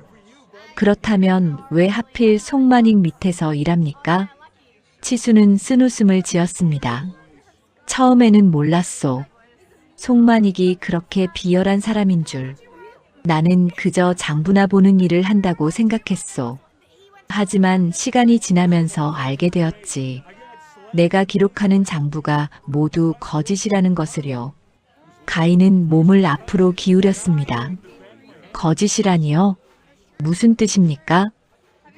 그렇다면 왜 하필 송만익 밑에서 일합니까? 치수는 쓴웃음을 지었습니다. 처음에는 몰랐소. 송만익이 그렇게 비열한 사람인 줄. 나는 그저 장부나 보는 일을 한다고 생각했소. 하지만 시간이 지나면서 알게 되었지. 내가 기록하는 장부가 모두 거짓이라는 것을요. 가희는 몸을 앞으로 기울였습니다. 거짓이라니요? 무슨 뜻입니까?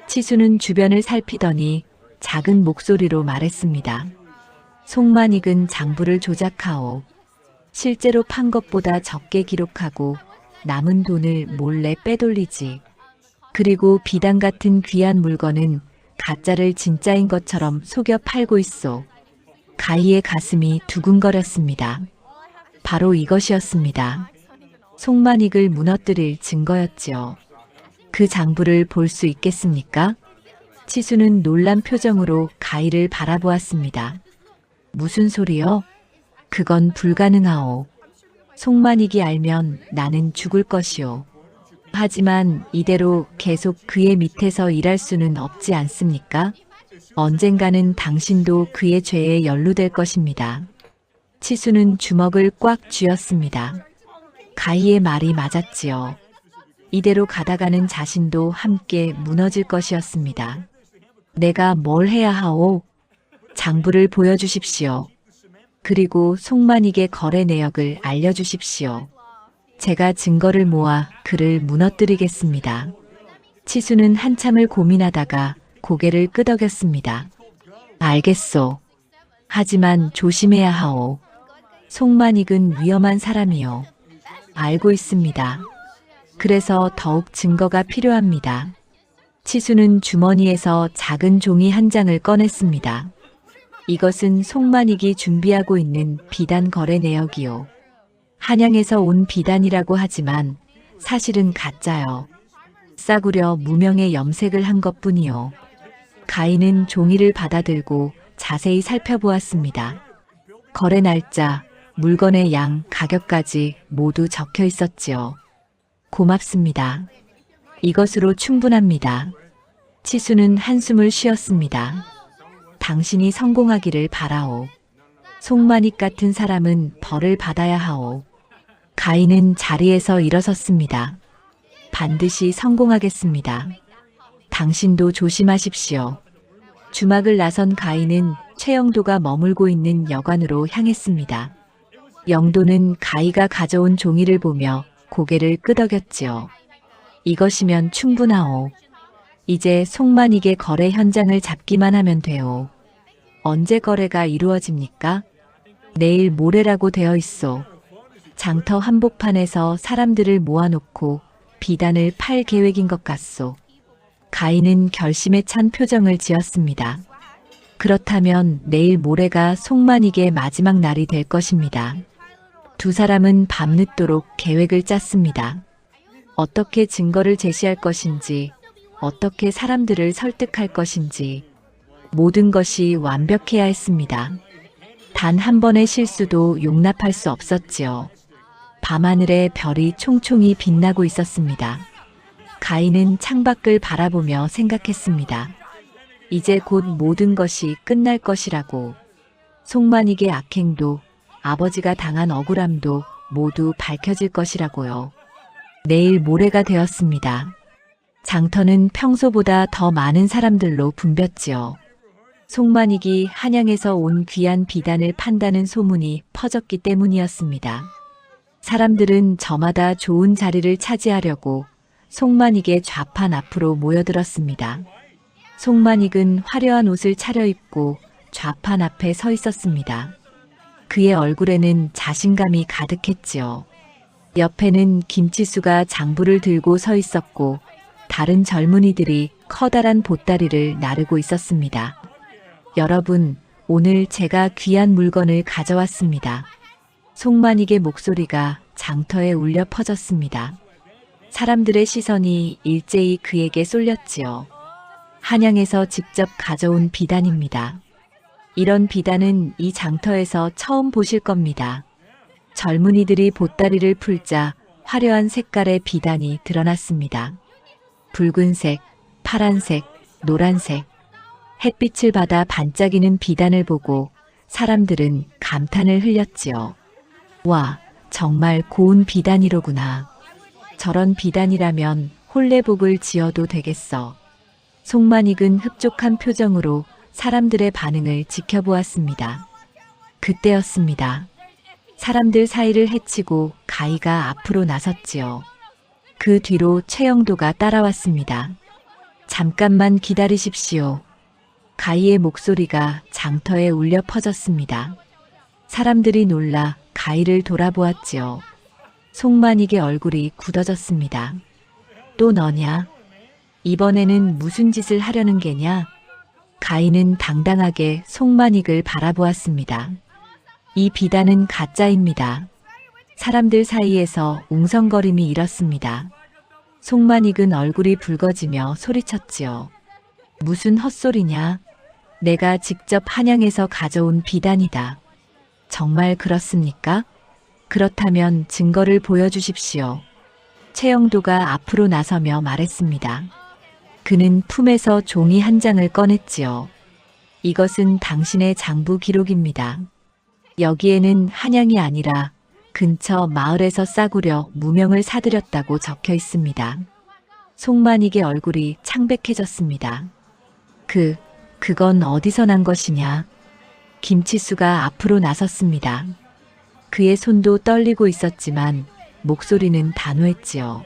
치수는 주변을 살피더니 작은 목소리로 말했습니다. 송만익은 장부를 조작하오. 실제로 판 것보다 적게 기록하고 남은 돈을 몰래 빼돌리지. 그리고 비단 같은 귀한 물건은 가짜를 진짜인 것처럼 속여 팔고 있어. 가희의 가슴이 두근거렸습니다. 바로 이것이었습니다. 송만익을 무너뜨릴 증거였지요. 그 장부를 볼 수 있겠습니까? 치수는 놀란 표정으로 가희를 바라보았습니다. 무슨 소리요? 그건 불가능하오. 송만익이 알면 나는 죽을 것이오. 하지만 이대로 계속 그의 밑에서 일할 수는 없지 않습니까? 언젠가는 당신도 그의 죄에 연루될 것입니다. 치수는 주먹을 꽉 쥐었습니다. 가희의 말이 맞았지요. 이대로 가다가는 자신도 함께 무너질 것이었습니다. 내가 뭘 해야 하오? 장부를 보여주십시오. 그리고 송만익의 거래 내역을 알려주십시오. 제가 증거를 모아 그를 무너뜨리겠습니다. 치수는 한참을 고민하다가 고개를 끄덕였습니다. 알겠소. 하지만 조심해야 하오. 송만익은 위험한 사람이요. 알고 있습니다. 그래서 더욱 증거가 필요합니다. 치수는 주머니에서 작은 종이 한 장을 꺼냈습니다. 이것은 송만익이 준비하고 있는 비단 거래 내역이요. 한양에서 온 비단이라고 하지만 사실은 가짜요. 싸구려 무명의 염색을 한 것뿐이요. 가희는 종이를 받아들고 자세히 살펴보았습니다. 거래 날짜, 물건의 양, 가격까지 모두 적혀 있었지요. 고맙습니다. 이것으로 충분합니다. 치수는 한숨을 쉬었습니다. 당신이 성공하기를 바라오. 송만익 같은 사람은 벌을 받아야 하오. 가희는 자리에서 일어섰습니다. 반드시 성공하겠습니다. 당신도 조심하십시오. 주막을 나선 가희는 최영도가 머물고 있는 여관으로 향했습니다. 영도는 가희가 가져온 종이를 보며 고개를 끄덕였지요. 이것이면 충분하오. 이제 송만익의 거래 현장을 잡기만 하면 돼오. 언제 거래가 이루어집니까? 내일 모레라고 되어 있소. 장터 한복판에서 사람들을 모아놓고 비단을 팔 계획인 것 같소. 가희는 결심에 찬 표정을 지었습니다. 그렇다면 내일 모레가 송만익의 마지막 날이 될 것입니다. 두 사람은 밤늦도록 계획을 짰습니다. 어떻게 증거를 제시할 것인지, 어떻게 사람들을 설득할 것인지, 모든 것이 완벽해야 했습니다. 단 한 번의 실수도 용납할 수 없었지요. 밤하늘에 별이 총총히 빛나고 있었습니다. 가희는 창밖을 바라보며 생각했습니다. 이제 곧 모든 것이 끝날 것이라고. 송만익의 악행도 아버지가 당한 억울함도 모두 밝혀질 것이라고요. 내일 모레가 되었습니다. 장터는 평소보다 더 많은 사람들로 붐볐지요. 송만익이 한양에서 온 귀한 비단을 판다는 소문이 퍼졌기 때문이었습니다. 사람들은 저마다 좋은 자리를 차지하려고 송만익의 좌판 앞으로 모여들었습니다. 송만익은 화려한 옷을 차려입고 좌판 앞에 서 있었습니다. 그의 얼굴에는 자신감이 가득했지요. 옆에는 김치수가 장부를 들고 서 있었고 다른 젊은이들이 커다란 보따리를 나르고 있었습니다. 여러분, 오늘 제가 귀한 물건을 가져왔습니다. 송만익의 목소리가 장터에 울려 퍼졌습니다. 사람들의 시선이 일제히 그에게 쏠렸지요. 한양에서 직접 가져온 비단입니다. 이런 비단은 이 장터에서 처음 보실 겁니다. 젊은이들이 보따리를 풀자 화려한 색깔의 비단이 드러났습니다. 붉은색, 파란색, 노란색. 햇빛을 받아 반짝이는 비단을 보고 사람들은 감탄을 흘렸지요. 와, 정말 고운 비단이로구나. 저런 비단이라면 홀레복을 지어도 되겠어. 송만익은 흡족한 표정으로 사람들의 반응을 지켜보았습니다. 그때였습니다. 사람들 사이를 헤치고 가희가 앞으로 나섰지요. 그 뒤로 최영도가 따라왔습니다. 잠깐만 기다리십시오. 가희의 목소리가 장터에 울려 퍼졌습니다. 사람들이 놀라 가희를 돌아보았지요. 송만익의 얼굴이 굳어졌습니다. 또 너냐? 이번에는 무슨 짓을 하려는 게냐? 가인은 당당하게 송만익을 바라보았습니다. 이 비단은 가짜입니다. 사람들 사이에서 웅성거림이 일었습니다. 송만익은 얼굴이 붉어지며 소리쳤지요. 무슨 헛소리냐? 내가 직접 한양에서 가져온 비단이다. 정말 그렇습니까? 그렇다면 증거를 보여주십시오. 최영도가 앞으로 나서며 말했습니다. 그는 품에서 종이 한 장을 꺼냈지요. 이것은 당신의 장부 기록입니다. 여기에는 한양이 아니라 근처 마을에서 싸구려 무명을 사들였다고 적혀 있습니다. 송만익의 얼굴이 창백해졌습니다. 그건 어디서 난 것이냐? 김치수가 앞으로 나섰습니다. 그의 손도 떨리고 있었지만 목소리는 단호했지요.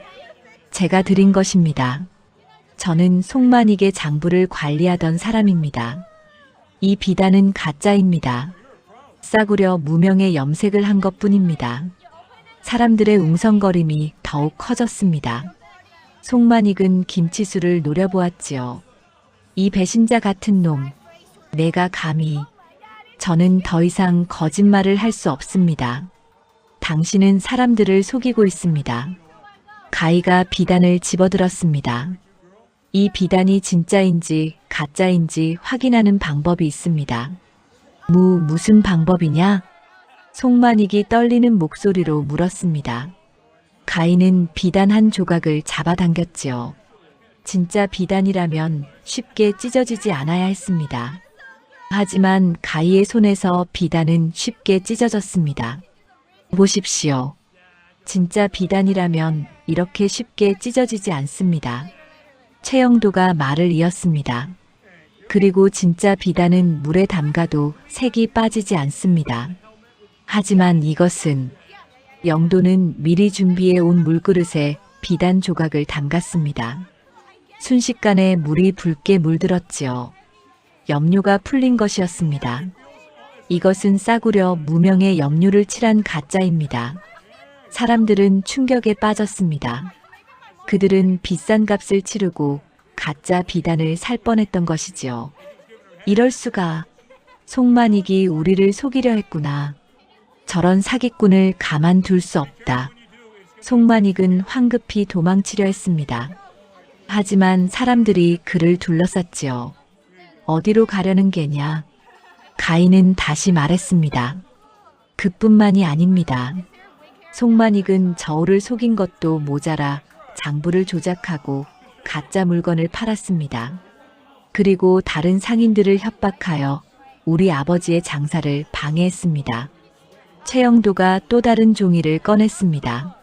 제가 드린 것입니다. 저는 송만익의 장부를 관리하던 사람입니다. 이 비단은 가짜입니다. 싸구려 무명의 염색을 한 것뿐입니다. 사람들의 웅성거림이 더욱 커졌습니다. 송만익은 김치수를 노려보았지요. 이 배신자 같은 놈, 내가 감히. 저는 더 이상 거짓말을 할 수 없습니다. 당신은 사람들을 속이고 있습니다. 가희가 비단을 집어들었습니다. 이 비단이 진짜인지 가짜인지 확인하는 방법이 있습니다. 무슨 방법이냐? 송만익이 떨리는 목소리로 물었습니다. 가희는 비단 한 조각을 잡아당겼지요. 진짜 비단이라면 쉽게 찢어지지 않아야 했습니다. 하지만 가희의 손에서 비단은 쉽게 찢어졌습니다. 보십시오. 진짜 비단이라면 이렇게 쉽게 찢어지지 않습니다. 최영도가 말을 이었습니다. 그리고 진짜 비단은 물에 담가도 색이 빠지지 않습니다. 하지만 이것은 영도는 미리 준비해 온 물그릇에 비단 조각을 담갔습니다. 순식간에 물이 붉게 물들었지요. 염료가 풀린 것이었습니다. 이것은 싸구려 무명의 염료를 칠한 가짜입니다. 사람들은 충격에 빠졌습니다. 그들은 비싼 값을 치르고 가짜 비단을 살 뻔했던 것이지요. 이럴 수가. 송만익이 우리를 속이려 했구나. 저런 사기꾼을 가만둘 수 없다. 송만익은 황급히 도망치려 했습니다. 하지만 사람들이 그를 둘러쌌지요. 어디로 가려는 게냐? 가희는 다시 말했습니다. 그뿐만이 아닙니다. 송만익은 저울을 속인 것도 모자라 장부를 조작하고 가짜 물건을 팔았습니다. 그리고 다른 상인들을 협박하여 우리 아버지의 장사를 방해했습니다. 최영도가 또 다른 종이를 꺼냈습니다.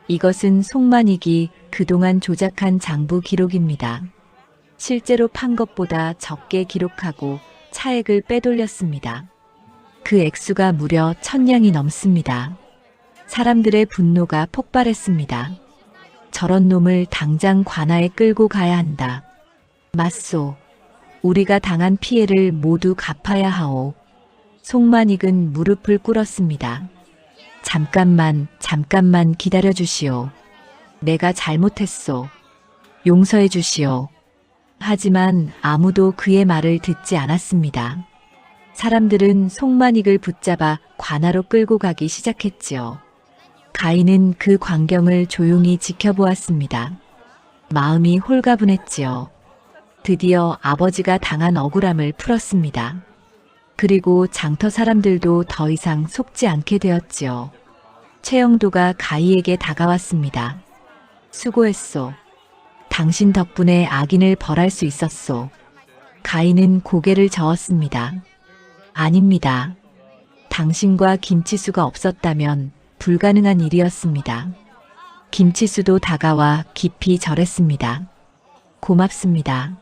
이것은 송만익이 그동안 조작한 장부 기록입니다. 실제로 판 것보다 적게 기록하고 차액을 빼돌렸습니다. 그 액수가 무려 1000냥이 넘습니다. 사람들의 분노가 폭발했습니다. 저런 놈을 당장 관아에 끌고 가야 한다. 맞소. 우리가 당한 피해를 모두 갚아야 하오. 송만익은 무릎을 꿇었습니다. 잠깐만 기다려 주시오. 내가 잘못했소. 용서해 주시오. 하지만 아무도 그의 말을 듣지 않았습니다. 사람들은 송만익을 붙잡아 관아로 끌고 가기 시작했지요. 가희는 그 광경을 조용히 지켜보았습니다. 마음이 홀가분했지요. 드디어 아버지가 당한 억울함을 풀었습니다. 그리고 장터 사람들도 더 이상 속지 않게 되었지요. 최영도가 가희에게 다가왔습니다. 수고했소. 당신 덕분에 악인을 벌할 수 있었소. 가희는 고개를 저었습니다. 아닙니다. 당신과 김치수가 없었다면 불가능한 일이었습니다. 김치수도 다가와 깊이 절했습니다. 고맙습니다.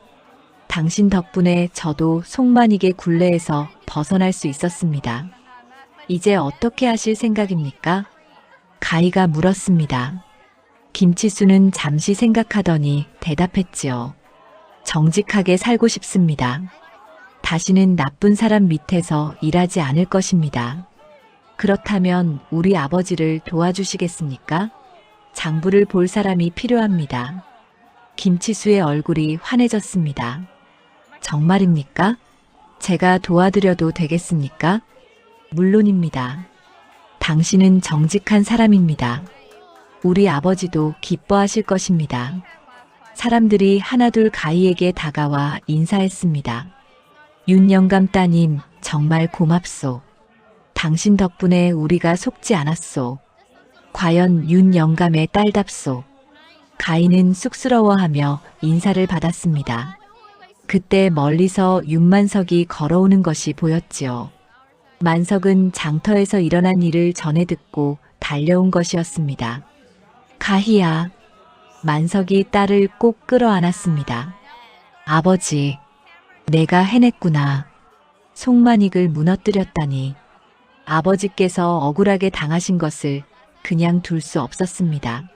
당신 덕분에 저도 송만익의 굴레에서 벗어날 수 있었습니다. 이제 어떻게 하실 생각입니까? 가희가 물었습니다. 김치수는 잠시 생각하더니 대답했지요. 정직하게 살고 싶습니다. 다시는 나쁜 사람 밑에서 일하지 않을 것입니다. 그렇다면 우리 아버지를 도와주시겠습니까? 장부를 볼 사람이 필요합니다. 김치수의 얼굴이 환해졌습니다. 정말입니까? 제가 도와드려도 되겠습니까? 물론입니다. 당신은 정직한 사람입니다. 우리 아버지도 기뻐하실 것입니다. 사람들이 하나둘 가희에게 다가와 인사했습니다. 윤 영감 따님, 정말 고맙소. 당신 덕분에 우리가 속지 않았소. 과연 윤 영감의 딸답소. 가희는 쑥스러워하며 인사를 받았습니다. 그때 멀리서 윤만석이 걸어오는 것이 보였지요. 만석은 장터에서 일어난 일을 전해 듣고 달려온 것이었습니다. 가희야. 만석이 딸을 꼭 끌어안았습니다. 아버지, 내가 해냈구나. 송만익을 무너뜨렸다니. 아버지께서 억울하게 당하신 것을 그냥 둘 수 없었습니다.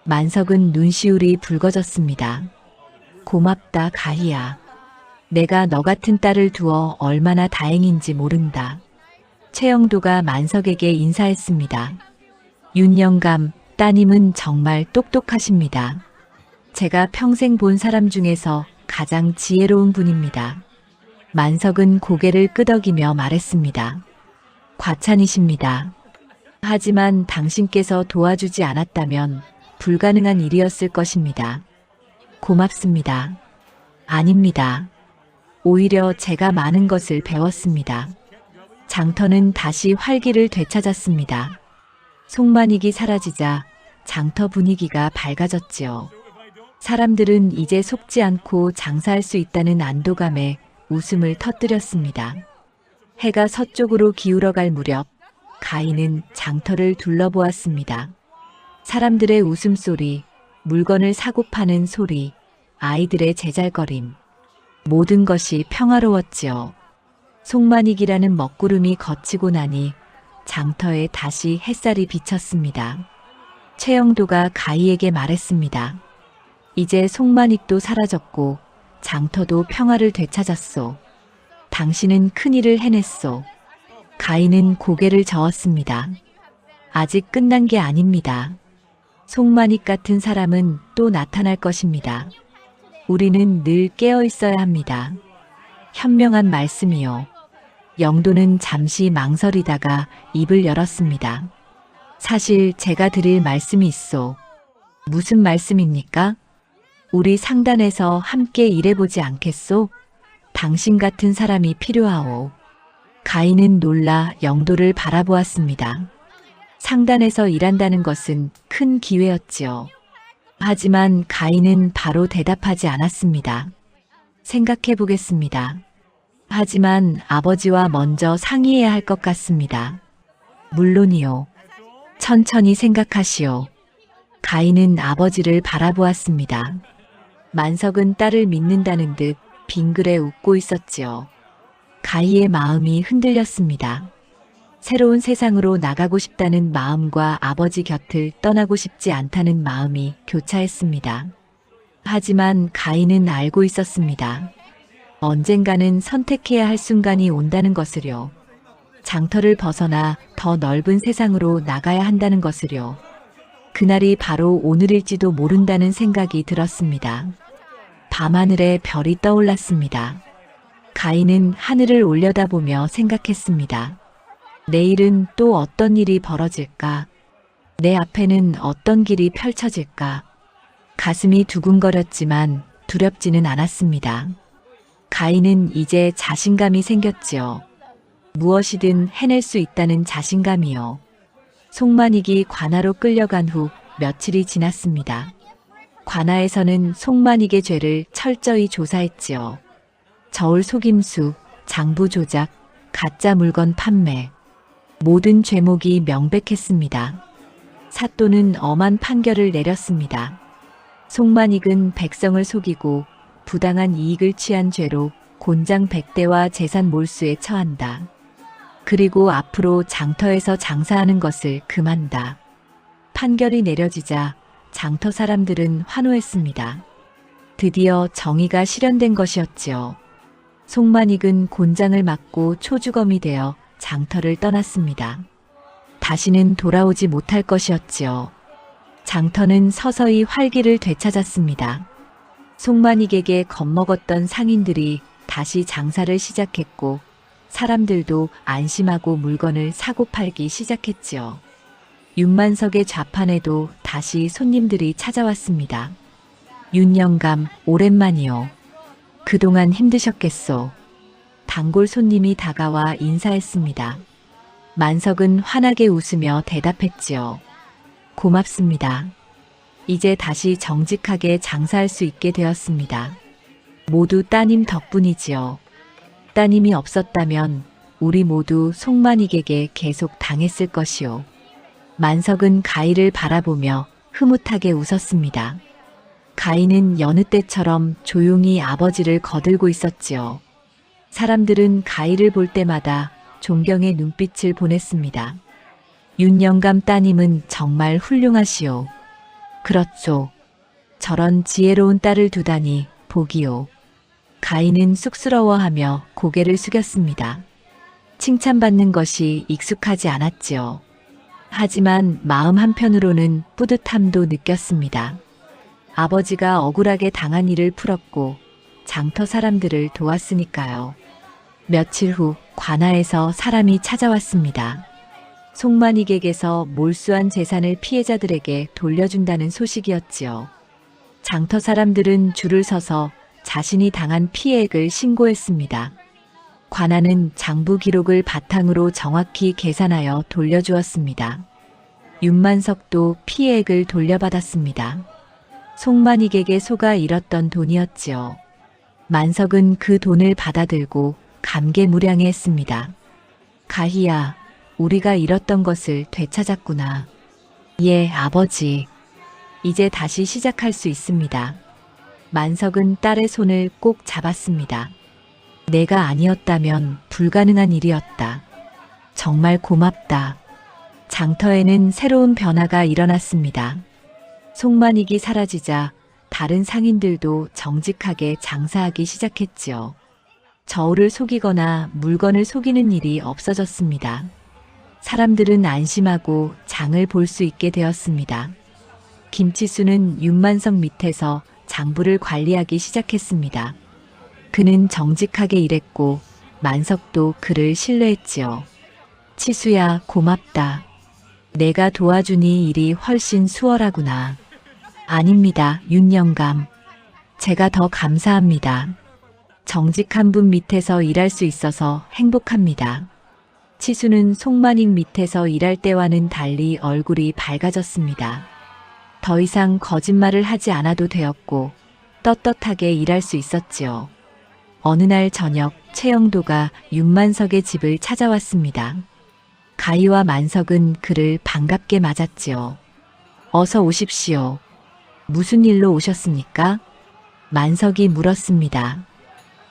만석은 눈시울이 붉어졌습니다. 고맙다, 가희야. 내가 너 같은 딸을 두어 얼마나 다행인지 모른다. 최영도가 만석에게 인사했습니다. 윤 영감, 따님은 정말 똑똑하십니다. 제가 평생 본 사람 중에서 가장 지혜로운 분입니다. 만석은 고개를 끄덕이며 말했습니다. 과찬이십니다. 하지만 당신께서 도와주지 않았다면 불가능한 일이었을 것입니다. 고맙습니다. 아닙니다. 오히려 제가 많은 것을 배웠습니다. 장터는 다시 활기를 되찾았습니다. 송만익이 사라지자 장터 분위기가 밝아졌지요. 사람들은 이제 속지 않고 장사할 수 있다는 안도감에 웃음을 터뜨렸습니다. 해가 서쪽으로 기울어갈 무렵 가희는 장터를 둘러보았습니다. 사람들의 웃음소리, 물건을 사고 파는 소리, 아이들의 제잘거림, 모든 것이 평화로웠지요. 송만익이라는 먹구름이 걷히고 나니 장터에 다시 햇살이 비쳤습니다. 최영도가 가희에게 말했습니다. 이제 송만익도 사라졌고 장터도 평화를 되찾았소. 당신은 큰일을 해냈소. 가희는 고개를 저었습니다. 아직 끝난 게 아닙니다. 송만익 같은 사람은 또 나타날 것입니다. 우리는 늘 깨어 있어야 합니다. 현명한 말씀이요. 영도는 잠시 망설이다가 입을 열었습니다. 사실 제가 드릴 말씀이 있소. 무슨 말씀입니까? 우리 상단에서 함께 일해보지 않겠소? 당신 같은 사람이 필요하오. 가희는 놀라 영도를 바라보았습니다. 상단에서 일한다는 것은 큰 기회였지요. 하지만 가희는 바로 대답하지 않았습니다. 생각해 보겠습니다. 하지만 아버지와 먼저 상의해야 할 것 같습니다. 물론이요. 천천히 생각하시오. 가희는 아버지를 바라보았습니다. 만석은 딸을 믿는다는 듯 빙그레 웃고 있었지요. 가희의 마음이 흔들렸습니다. 새로운 세상으로 나가고 싶다는 마음과 아버지 곁을 떠나고 싶지 않다는 마음이 교차했습니다. 하지만 가희는 알고 있었습니다. 언젠가는 선택해야 할 순간이 온다는 것을요. 장터를 벗어나 더 넓은 세상으로 나가야 한다는 것을요. 그날이 바로 오늘일지도 모른다는 생각이 들었습니다. 밤하늘에 별이 떠올랐습니다. 가희는 하늘을 올려다보며 생각했습니다. 내일은 또 어떤 일이 벌어질까? 내 앞에는 어떤 길이 펼쳐질까? 가슴이 두근거렸지만 두렵지는 않았습니다. 가희는 이제 자신감이 생겼지요. 무엇이든 해낼 수 있다는 자신감이요. 송만익이 관아로 끌려간 후 며칠이 지났습니다. 관아에서는 송만익의 죄를 철저히 조사했지요. 저울 속임수, 장부 조작, 가짜 물건 판매, 모든 죄목이 명백했습니다. 사또는 엄한 판결을 내렸습니다. 송만익은 백성을 속이고 부당한 이익을 취한 죄로 곤장 100대와 재산 몰수에 처한다. 그리고 앞으로 장터에서 장사하는 것을 금한다. 판결이 내려지자 장터 사람들은 환호했습니다. 드디어 정의가 실현된 것이었지요. 송만익은 곤장을 맞고 초주검이 되어 장터를 떠났습니다. 다시는 돌아오지 못할 것이었지요. 장터는 서서히 활기를 되찾았습니다. 송만익에게 겁먹었던 상인들이 다시 장사를 시작했고 사람들도 안심하고 물건을 사고 팔기 시작했지요. 윤만석의 좌판에도 다시 손님들이 찾아왔습니다. 윤영감, 오랜만이요. 그동안 힘드셨겠소. 단골 손님이 다가와 인사했습니다. 만석은 환하게 웃으며 대답했지요. 고맙습니다. 이제 다시 정직하게 장사할 수 있게 되었습니다. 모두 따님 덕분이지요. 따님이 없었다면 우리 모두 송만익에게 계속 당했을 것이요. 만석은 가희를 바라보며 흐뭇하게 웃었습니다. 가희는 여느 때처럼 조용히 아버지를 거들고 있었지요. 사람들은 가희를 볼 때마다 존경의 눈빛을 보냈습니다. 윤영감 따님은 정말 훌륭하시오. 그렇죠. 저런 지혜로운 딸을 두다니 복이요. 가희는 쑥스러워하며 고개를 숙였습니다. 칭찬받는 것이 익숙하지 않았지요. 하지만 마음 한편으로는 뿌듯함도 느꼈습니다. 아버지가 억울하게 당한 일을 풀었고 장터 사람들을 도왔으니까요. 며칠 후 관아에서 사람이 찾아왔습니다. 송만익에게서 몰수한 재산을 피해자들에게 돌려준다는 소식이었지요. 장터 사람들은 줄을 서서 자신이 당한 피해액을 신고했습니다. 관아는 장부 기록을 바탕으로 정확히 계산하여 돌려주었습니다. 윤만석도 피해액을 돌려받았습니다. 송만익에게 속아 잃었던 돈이었지요. 만석은 그 돈을 받아들고 감개무량해했습니다. 가희야, 우리가 잃었던 것을 되찾았구나. 예, 아버지. 이제 다시 시작할 수 있습니다. 만석은 딸의 손을 꼭 잡았습니다. 내가 아니었다면 불가능한 일이었다. 정말 고맙다. 장터에는 새로운 변화가 일어났습니다. 송만익이 사라지자 다른 상인들도 정직하게 장사하기 시작했지요. 저울을 속이거나 물건을 속이는 일이 없어졌습니다. 사람들은 안심하고 장을 볼 수 있게 되었습니다. 김치수는 윤만석 밑에서 장부를 관리하기 시작했습니다. 그는 정직하게 일했고 만석도 그를 신뢰했지요. 치수야, 고맙다. 내가 도와주니 일이 훨씬 수월하구나. 아닙니다, 윤영감. 제가 더 감사합니다. 정직한 분 밑에서 일할 수 있어서 행복합니다. 치수는 송만익 밑에서 일할 때와는 달리 얼굴이 밝아졌습니다. 더 이상 거짓말을 하지 않아도 되었고 떳떳하게 일할 수 있었지요. 어느 날 저녁 최영도가 윤만석의 집을 찾아왔습니다. 가희와 만석은 그를 반갑게 맞았지요. 어서 오십시오. 무슨 일로 오셨습니까? 만석이 물었습니다.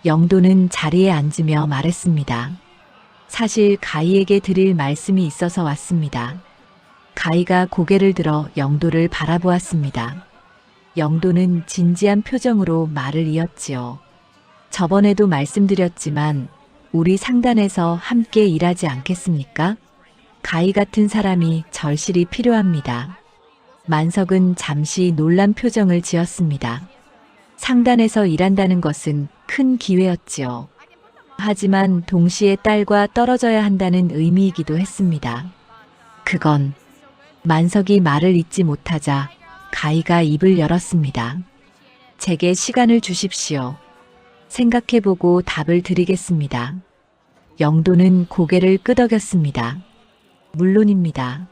영도는 자리에 앉으며 말했습니다. 사실 가희에게 드릴 말씀이 있어서 왔습니다. 가희가 고개를 들어 영도를 바라보았습니다. 영도는 진지한 표정으로 말을 이었지요. 저번에도 말씀드렸지만 우리 상단에서 함께 일하지 않겠습니까? 가희 같은 사람이 절실히 필요합니다. 만석은 잠시 놀란 표정을 지었습니다. 상단에서 일한다는 것은 큰 기회였지요. 하지만 동시에 딸과 떨어져야 한다는 의미이기도 했습니다. 그건 만석이 말을 잇지 못하자 가희가 입을 열었습니다. 제게 시간을 주십시오. 생각해보고 답을 드리겠습니다. 영도는 고개를 끄덕였습니다. 물론입니다.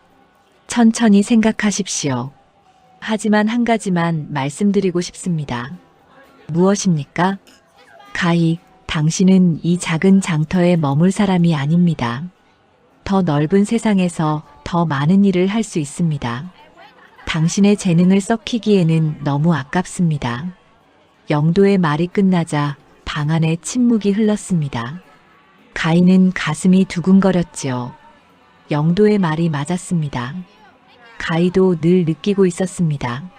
천천히 생각하십시오. 하지만 한 가지만 말씀드리고 싶습니다. 무엇입니까? 가희, 당신은 이 작은 장터에 머물 사람이 아닙니다. 더 넓은 세상에서 더 많은 일을 할 수 있습니다. 당신의 재능을 썩히기에는 너무 아깝습니다. 영도의 말이 끝나자 방 안에 침묵이 흘렀습니다. 가희는 가슴이 두근거렸지요. 영도의 말이 맞았습니다. 가희도 늘 느끼고 있었습니다.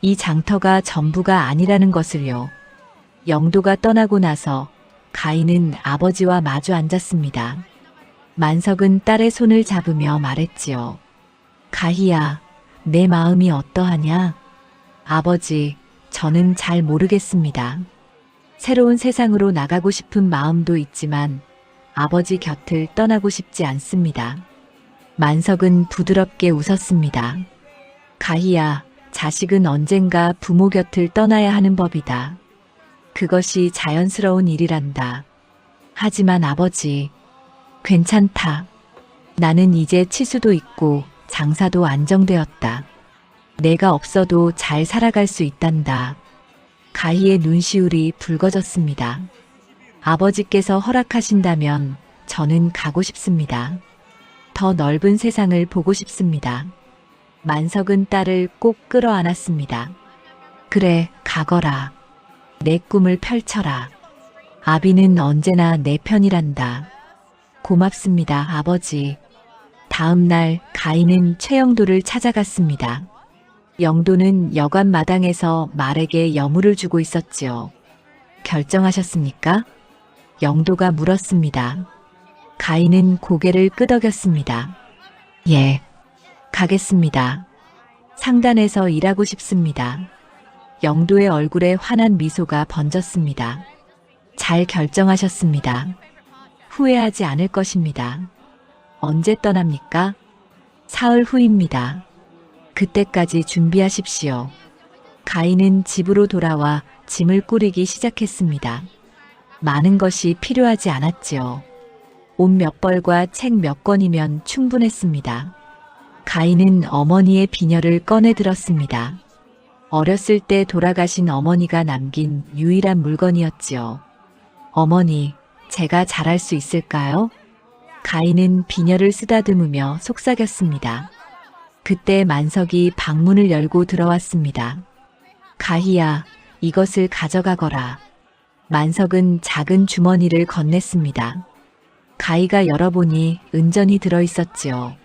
이 장터가 전부가 아니라는 것을요. 영도가 떠나고 나서 가희는 아버지와 마주 앉았습니다. 만석은 딸의 손을 잡으며 말했지요. 가희야, 내 마음이 어떠하냐? 아버지, 저는 잘 모르겠습니다. 새로운 세상으로 나가고 싶은 마음도 있지만 아버지 곁을 떠나고 싶지 않습니다. 만석은 부드럽게 웃었습니다. 가희야, 자식은 언젠가 부모 곁을 떠나야 하는 법이다. 그것이 자연스러운 일이란다. 하지만 아버지, 괜찮다. 나는 이제 치수도 있고 장사도 안정되었다. 내가 없어도 잘 살아갈 수 있단다. 가희의 눈시울이 붉어졌습니다. 아버지께서 허락하신다면 저는 가고 싶습니다. 더 넓은 세상을 보고 싶습니다. 만석은 딸을 꼭 끌어안았습니다. 그래, 가거라. 내 꿈을 펼쳐라. 아비는 언제나 내 편이란다. 고맙습니다, 아버지. 다음 날 가희는 최영도를 찾아갔습니다. 영도는 여관 마당에서 말에게 여물을 주고 있었지요. 결정하셨습니까? 영도가 물었습니다. 가희는 고개를 끄덕였습니다. 예, 가겠습니다. 상단에서 일하고 싶습니다. 영도의 얼굴에 환한 미소가 번졌습니다. 잘 결정하셨습니다. 후회하지 않을 것입니다. 언제 떠납니까? 사흘 후입니다. 그때까지 준비하십시오. 가희는 집으로 돌아와 짐을 꾸리기 시작했습니다. 많은 것이 필요하지 않았지요. 옷 몇 벌과 책 몇 권이면 충분했습니다. 가희는 어머니의 비녀를 꺼내 들었습니다. 어렸을 때 돌아가신 어머니가 남긴 유일한 물건이었지요. 어머니, 제가 잘할 수 있을까요? 가희는 비녀를 쓰다듬으며 속삭였습니다. 그때 만석이 방문을 열고 들어왔습니다. 가희야, 이것을 가져가거라. 만석은 작은 주머니를 건넸습니다. 가희가 열어보니 은전이 들어있었지요.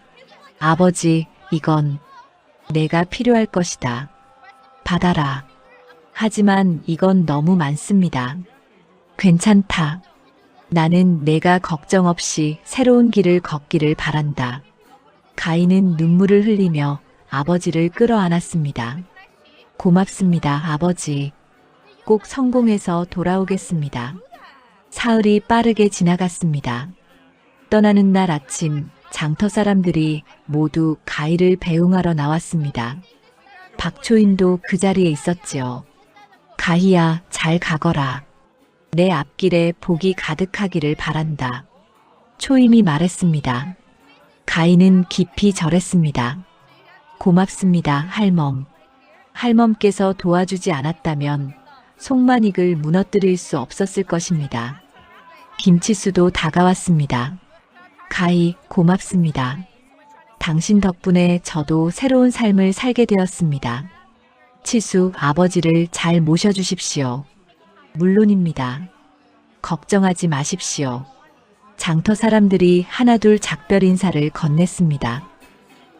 아버지, 이건 내가 필요할 것이다. 받아라. 하지만 이건 너무 많습니다. 괜찮다. 나는 내가 걱정 없이 새로운 길을 걷기를 바란다. 가희는 눈물을 흘리며 아버지를 끌어안았습니다. 고맙습니다, 아버지. 꼭 성공해서 돌아오겠습니다. 사흘이 빠르게 지나갔습니다. 떠나는 날 아침, 장터 사람들이 모두 가희를 배웅하러 나왔습니다. 박초인도 그 자리에 있었지요. 가희야, 잘 가거라. 내 앞길에 복이 가득하기를 바란다. 초임이 말했습니다. 가희는 깊이 절했습니다. 고맙습니다, 할멈. 할멈께서 도와주지 않았다면 송만익을 무너뜨릴 수 없었을 것입니다. 김치수도 다가왔습니다. 가희, 고맙습니다. 당신 덕분에 저도 새로운 삶을 살게 되었습니다. 치수, 아버지를 잘 모셔주십시오. 물론입니다. 걱정하지 마십시오. 장터 사람들이 하나둘 작별 인사를 건넸습니다.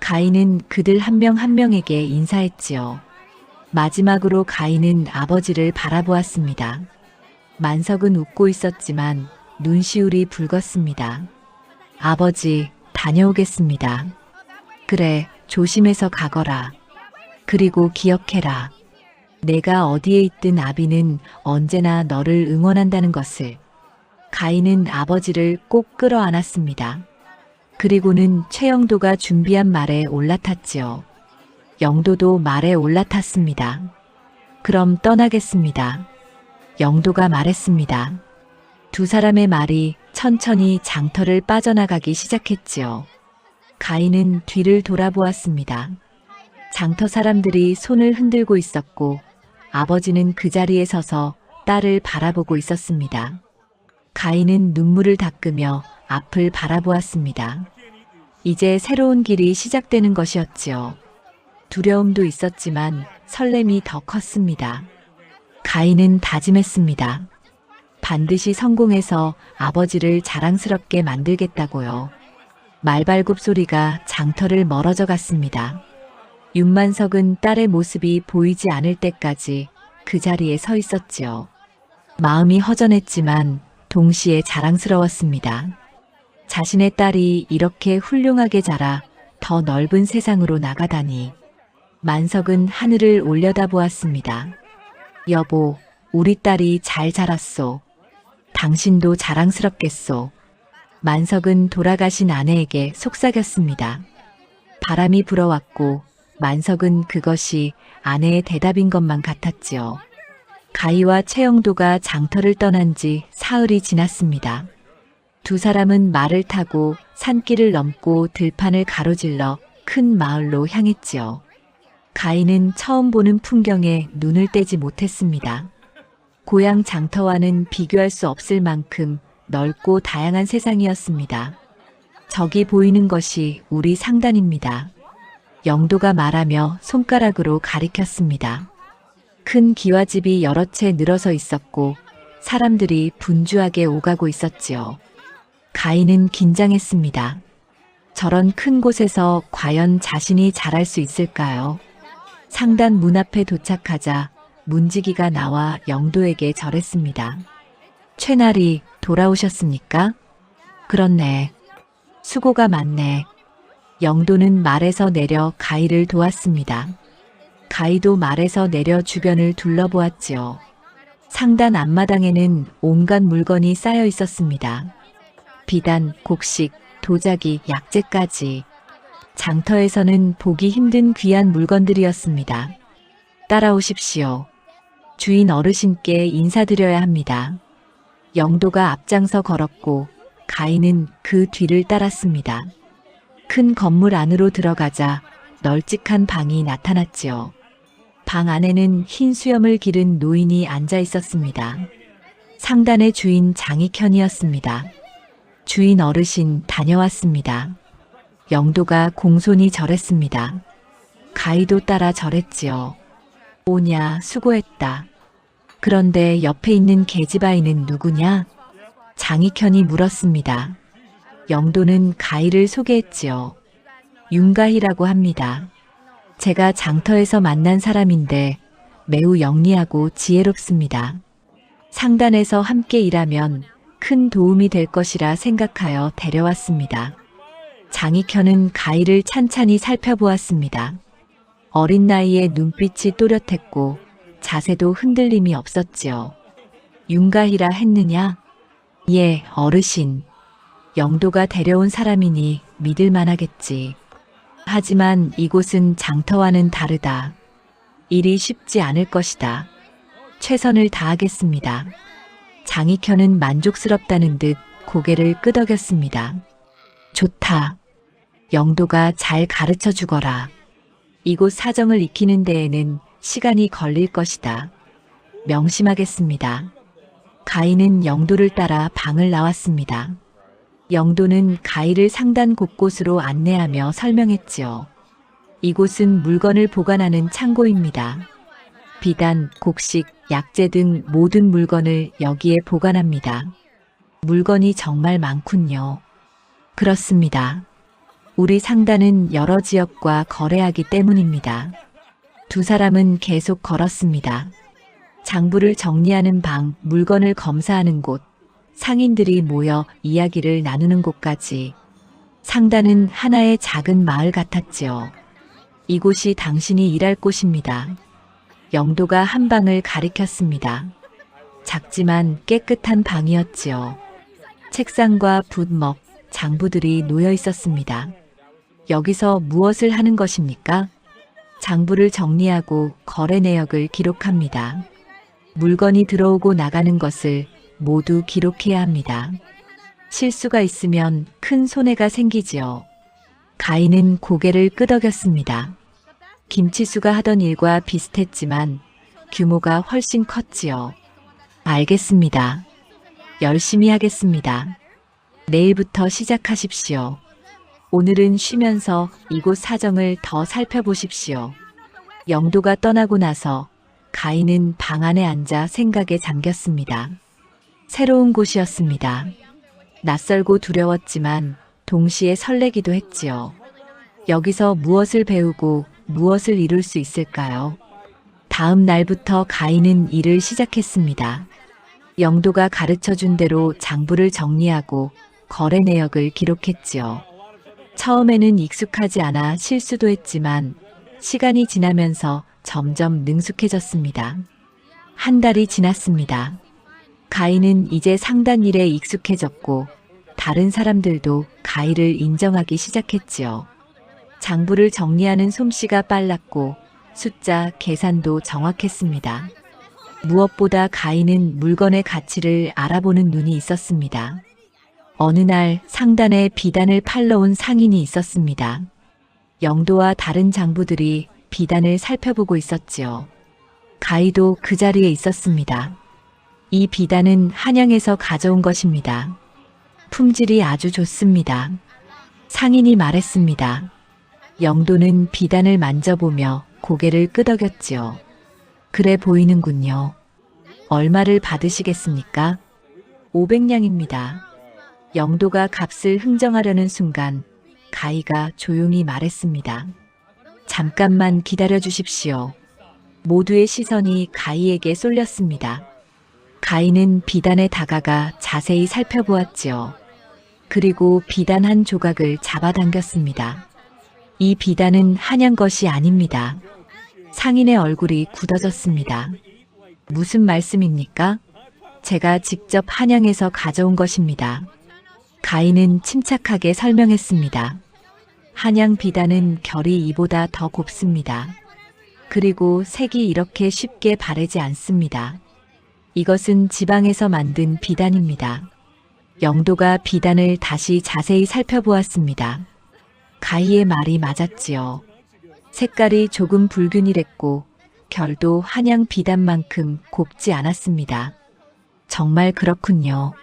가희는 그들 한 명 한 명에게 인사했지요. 마지막으로 가희는 아버지를 바라보았습니다. 만석은 웃고 있었지만 눈시울이 붉었습니다. 아버지, 다녀오겠습니다. 그래, 조심해서 가거라. 그리고 기억해라. 내가 어디에 있든 아비는 언제나 너를 응원한다는 것을. 가희는 아버지를 꼭 끌어안았습니다. 그리고는 최영도가 준비한 말에 올라탔지요. 영도도 말에 올라탔습니다. 그럼 떠나겠습니다. 영도가 말했습니다. 두 사람의 말이 천천히 장터를 빠져나가기 시작했지요. 가희는 뒤를 돌아보았습니다. 장터 사람들이 손을 흔들고 있었고 아버지는 그 자리에 서서 딸을 바라보고 있었습니다. 가희는 눈물을 닦으며 앞을 바라보았습니다. 이제 새로운 길이 시작되는 것이었지요. 두려움도 있었지만 설렘이 더 컸습니다. 가희는 다짐했습니다. 반드시 성공해서 아버지를 자랑스럽게 만들겠다고요. 말발굽 소리가 장터를 멀어져 갔습니다. 윤만석은 딸의 모습이 보이지 않을 때까지 그 자리에 서 있었지요. 마음이 허전했지만 동시에 자랑스러웠습니다. 자신의 딸이 이렇게 훌륭하게 자라 더 넓은 세상으로 나가다니. 만석은 하늘을 올려다보았습니다. 여보, 우리 딸이 잘 자랐소. 당신도 자랑스럽겠소. 만석은 돌아가신 아내에게 속삭였습니다. 바람이 불어왔고 만석은 그것이 아내의 대답인 것만 같았지요. 가희와 최영도가 장터를 떠난 지 사흘이 지났습니다. 두 사람은 말을 타고 산길을 넘고 들판을 가로질러 큰 마을로 향했지요. 가희는 처음 보는 풍경에 눈을 떼지 못했습니다. 고향 장터와는 비교할 수 없을 만큼 넓고 다양한 세상이었습니다. 저기 보이는 것이 우리 상단입니다. 영도가 말하며 손가락으로 가리켰습니다. 큰 기와집이 여러 채 늘어서 있었고 사람들이 분주하게 오가고 있었지요. 가희는 긴장했습니다. 저런 큰 곳에서 과연 자신이 잘할 수 있을까요? 상단 문 앞에 도착하자 문지기가 나와 영도에게 절했습니다. 최나리 돌아오셨습니까? 그렇네. 수고가 많네. 영도는 말에서 내려 가희를 도왔습니다. 가희도 말에서 내려 주변을 둘러보았지요. 상단 앞마당에는 온갖 물건이 쌓여 있었습니다. 비단, 곡식, 도자기, 약재까지. 장터에서는 보기 힘든 귀한 물건들이었습니다. 따라오십시오. 주인 어르신께 인사드려야 합니다. 영도가 앞장서 걸었고 가희는 그 뒤를 따랐습니다. 큰 건물 안으로 들어가자 널찍한 방이 나타났지요. 방 안에는 흰 수염을 기른 노인이 앉아 있었습니다. 상단의 주인 장익현이었습니다. 주인 어르신 다녀왔습니다. 영도가 공손히 절했습니다. 가희도 따라 절했지요. 오냐 수고했다. 그런데 옆에 있는 계집아이는 누구냐? 장익현이 물었습니다. 영도는 가희를 소개했지요. 윤가희라고 합니다. 제가 장터에서 만난 사람인데 매우 영리하고 지혜롭습니다. 상단에서 함께 일하면 큰 도움이 될 것이라 생각하여 데려왔습니다. 장익현은 가희를 찬찬히 살펴보았습니다. 어린 나이에 눈빛이 또렷했고 자세도 흔들림이 없었지요. 윤가희라 했느냐? 예, 어르신. 영도가 데려온 사람이니 믿을 만하겠지. 하지만 이곳은 장터와는 다르다. 일이 쉽지 않을 것이다. 최선을 다하겠습니다. 장익현은 만족스럽다는 듯 고개를 끄덕였습니다. 좋다. 영도가 잘 가르쳐 주거라. 이곳 사정을 익히는 데에는 시간이 걸릴 것이다. 명심하겠습니다. 가희는 영도를 따라 방을 나왔습니다. 영도는 가희를 상단 곳곳으로 안내하며 설명했지요. 이곳은 물건을 보관하는 창고입니다. 비단, 곡식, 약재 등 모든 물건을 여기에 보관합니다. 물건이 정말 많군요. 그렇습니다. 우리 상단은 여러 지역과 거래하기 때문입니다. 두 사람은 계속 걸었습니다. 장부를 정리하는 방, 물건을 검사하는 곳, 상인들이 모여 이야기를 나누는 곳까지. 상단은 하나의 작은 마을 같았지요. 이곳이 당신이 일할 곳입니다. 영도가 한 방을 가리켰습니다. 작지만 깨끗한 방이었지요. 책상과 붓먹, 장부들이 놓여 있었습니다. 여기서 무엇을 하는 것입니까? 장부를 정리하고 거래 내역을 기록합니다. 물건이 들어오고 나가는 것을 모두 기록해야 합니다. 실수가 있으면 큰 손해가 생기지요. 가희는 고개를 끄덕였습니다. 김치수가 하던 일과 비슷했지만 규모가 훨씬 컸지요. 알겠습니다. 열심히 하겠습니다. 내일부터 시작하십시오. 오늘은 쉬면서 이곳 사정을 더 살펴보십시오. 영도가 떠나고 나서 가희는 방 안에 앉아 생각에 잠겼습니다. 새로운 곳이었습니다. 낯설고 두려웠지만 동시에 설레기도 했지요. 여기서 무엇을 배우고 무엇을 이룰 수 있을까요? 다음 날부터 가희는 일을 시작했습니다. 영도가 가르쳐준 대로 장부를 정리하고 거래 내역을 기록했지요. 처음에는 익숙하지 않아 실수도 했지만 시간이 지나면서 점점 능숙해졌습니다. 한 달이 지났습니다. 가인은 이제 상단 일에 익숙해졌고 다른 사람들도 가인을 인정하기 시작했지요. 장부를 정리하는 솜씨가 빨랐고 숫자 계산도 정확했습니다. 무엇보다 가인은 물건의 가치를 알아보는 눈이 있었습니다. 어느 날 상단에 비단을 팔러 온 상인이 있었습니다. 영도와 다른 장부들이 비단을 살펴보고 있었지요. 가인도 그 자리에 있었습니다. 이 비단은 한양에서 가져온 것입니다. 품질이 아주 좋습니다. 상인이 말했습니다. 영도는 비단을 만져보며 고개를 끄덕였지요. 그래 보이는군요. 얼마를 받으시겠습니까? 500냥입니다. 영도가 값을 흥정하려는 순간 가희가 조용히 말했습니다. 잠깐만 기다려 주십시오. 모두의 시선이 가희에게 쏠렸습니다. 가희는 비단에 다가가 자세히 살펴보았지요. 그리고 비단 한 조각을 잡아당겼습니다. 이 비단은 한양 것이 아닙니다. 상인의 얼굴이 굳어졌습니다. 무슨 말씀입니까? 제가 직접 한양에서 가져온 것입니다. 가인은 침착하게 설명했습니다. 한양 비단은 결이 이보다 더 곱습니다. 그리고 색이 이렇게 쉽게 바래지 않습니다. 이것은 지방에서 만든 비단입니다. 영도가 비단을 다시 자세히 살펴보았습니다. 가희의 말이 맞았지요. 색깔이 조금 불균일했고 결도 한양 비단만큼 곱지 않았습니다. 정말 그렇군요.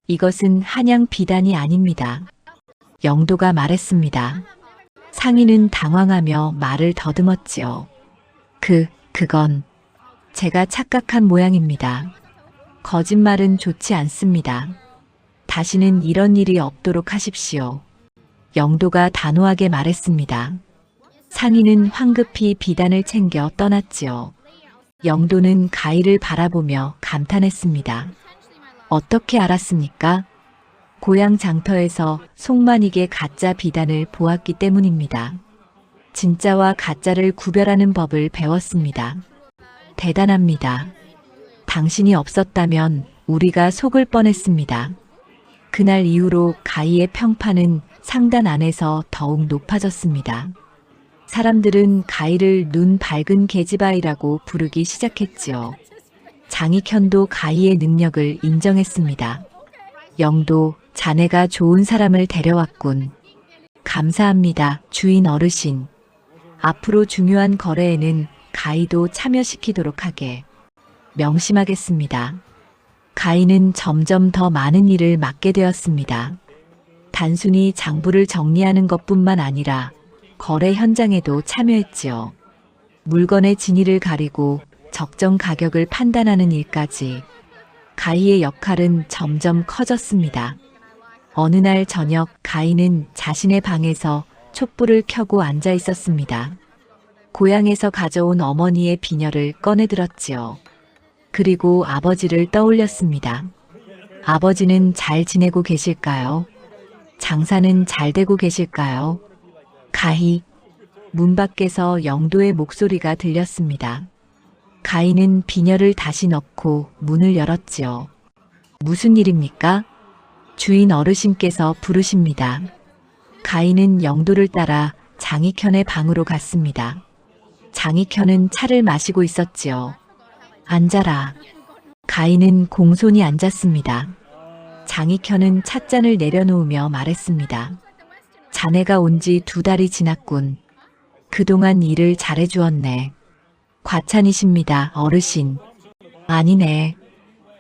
이것은 한양 비단이 아닙니다. 영도가 말했습니다. 상인은 당황하며 말을 더듬었지요. 그건 제가 착각한 모양입니다. 거짓말은 좋지 않습니다. 다시는 이런 일이 없도록 하십시오. 영도가 단호하게 말했습니다. 상인은 황급히 비단을 챙겨 떠났지요. 영도는 가희를 바라보며 감탄했습니다. 어떻게 알았습니까? 고향 장터에서 속만이게 가짜 비단을 보았기 때문입니다. 진짜와 가짜를 구별하는 법을 배웠습니다. 대단합니다. 당신이 없었다면 우리가 속을 뻔했습니다. 그날 이후로 가희의 평판은 상단 안에서 더욱 높아졌습니다. 사람들은 가희를 눈 밝은 계집아이라고 부르기 시작했지요. 장익현도 가희의 능력을 인정했습니다. 영도, 자네가 좋은 사람을 데려왔군. 감사합니다, 주인 어르신. 앞으로 중요한 거래에는 가희도 참여시키도록 하게 명심하겠습니다. 가희는 점점 더 많은 일을 맡게 되었습니다. 단순히 장부를 정리하는 것뿐만 아니라 거래 현장에도 참여했지요. 물건의 진위를 가리고 적정 가격을 판단하는 일까지 가희의 역할은 점점 커졌습니다. 어느 날 저녁 가희는 자신의 방에서 촛불을 켜고 앉아 있었습니다. 고향에서 가져온 어머니의 비녀를 꺼내들었지요. 그리고 아버지를 떠올렸습니다. 아버지는 잘 지내고 계실까요? 장사는 잘 되고 계실까요? 가희. 문 밖에서 영도의 목소리가 들렸습니다. 가희는 비녀를 다시 넣고 문을 열었지요. 무슨 일입니까? 주인 어르신께서 부르십니다. 가희는 영도를 따라 장익현의 방으로 갔습니다. 장익현은 차를 마시고 있었지요. 앉아라. 가희는 공손히 앉았습니다. 장익현은 찻잔을 내려놓으며 말했습니다. 자네가 온 지 2달이 지났군. 그동안 일을 잘해주었네. 과찬이십니다, 어르신. 아니네.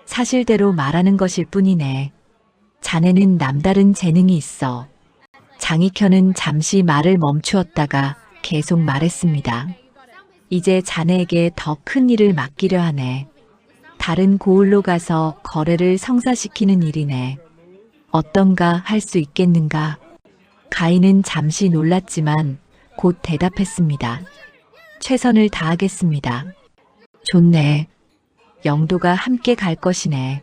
사실대로 말하는 것일 뿐이네. 자네는 남다른 재능이 있어. 장익현은 잠시 말을 멈추었다가 계속 말했습니다. 이제 자네에게 더 큰 일을 맡기려 하네. 다른 고을로 가서 거래를 성사시키는 일이네. 어떤가 할 수 있겠는가? 가희는 잠시 놀랐지만 곧 대답했습니다. 최선을 다하겠습니다. 좋네. 영도가 함께 갈 것이네.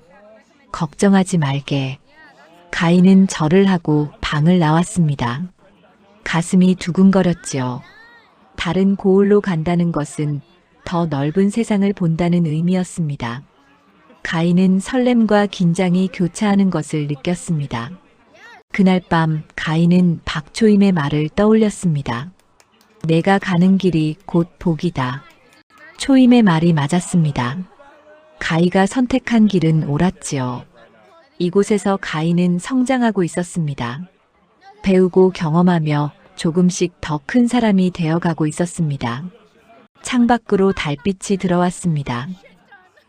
걱정하지 말게. 가희는 절을 하고 방을 나왔습니다. 가슴이 두근거렸지요. 다른 고을로 간다는 것은 더 넓은 세상을 본다는 의미였습니다. 가인은 설렘과 긴장이 교차하는 것을 느꼈습니다. 그날 밤 가인은 박초임의 말을 떠올렸습니다. 내가 가는 길이 곧 복이다. 초임의 말이 맞았습니다. 가인가 선택한 길은 옳았지요. 이곳에서 가인은 성장하고 있었습니다. 배우고 경험하며 조금씩 더 큰 사람이 되어가고 있었습니다. 창밖으로 달빛이 들어왔습니다.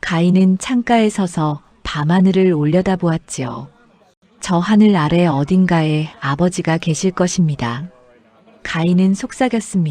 가인은 창가에 서서 밤하늘을 올려다보았지요. 저 하늘 아래 어딘가에 아버지가 계실 것입니다. 가인은 속삭였습니다.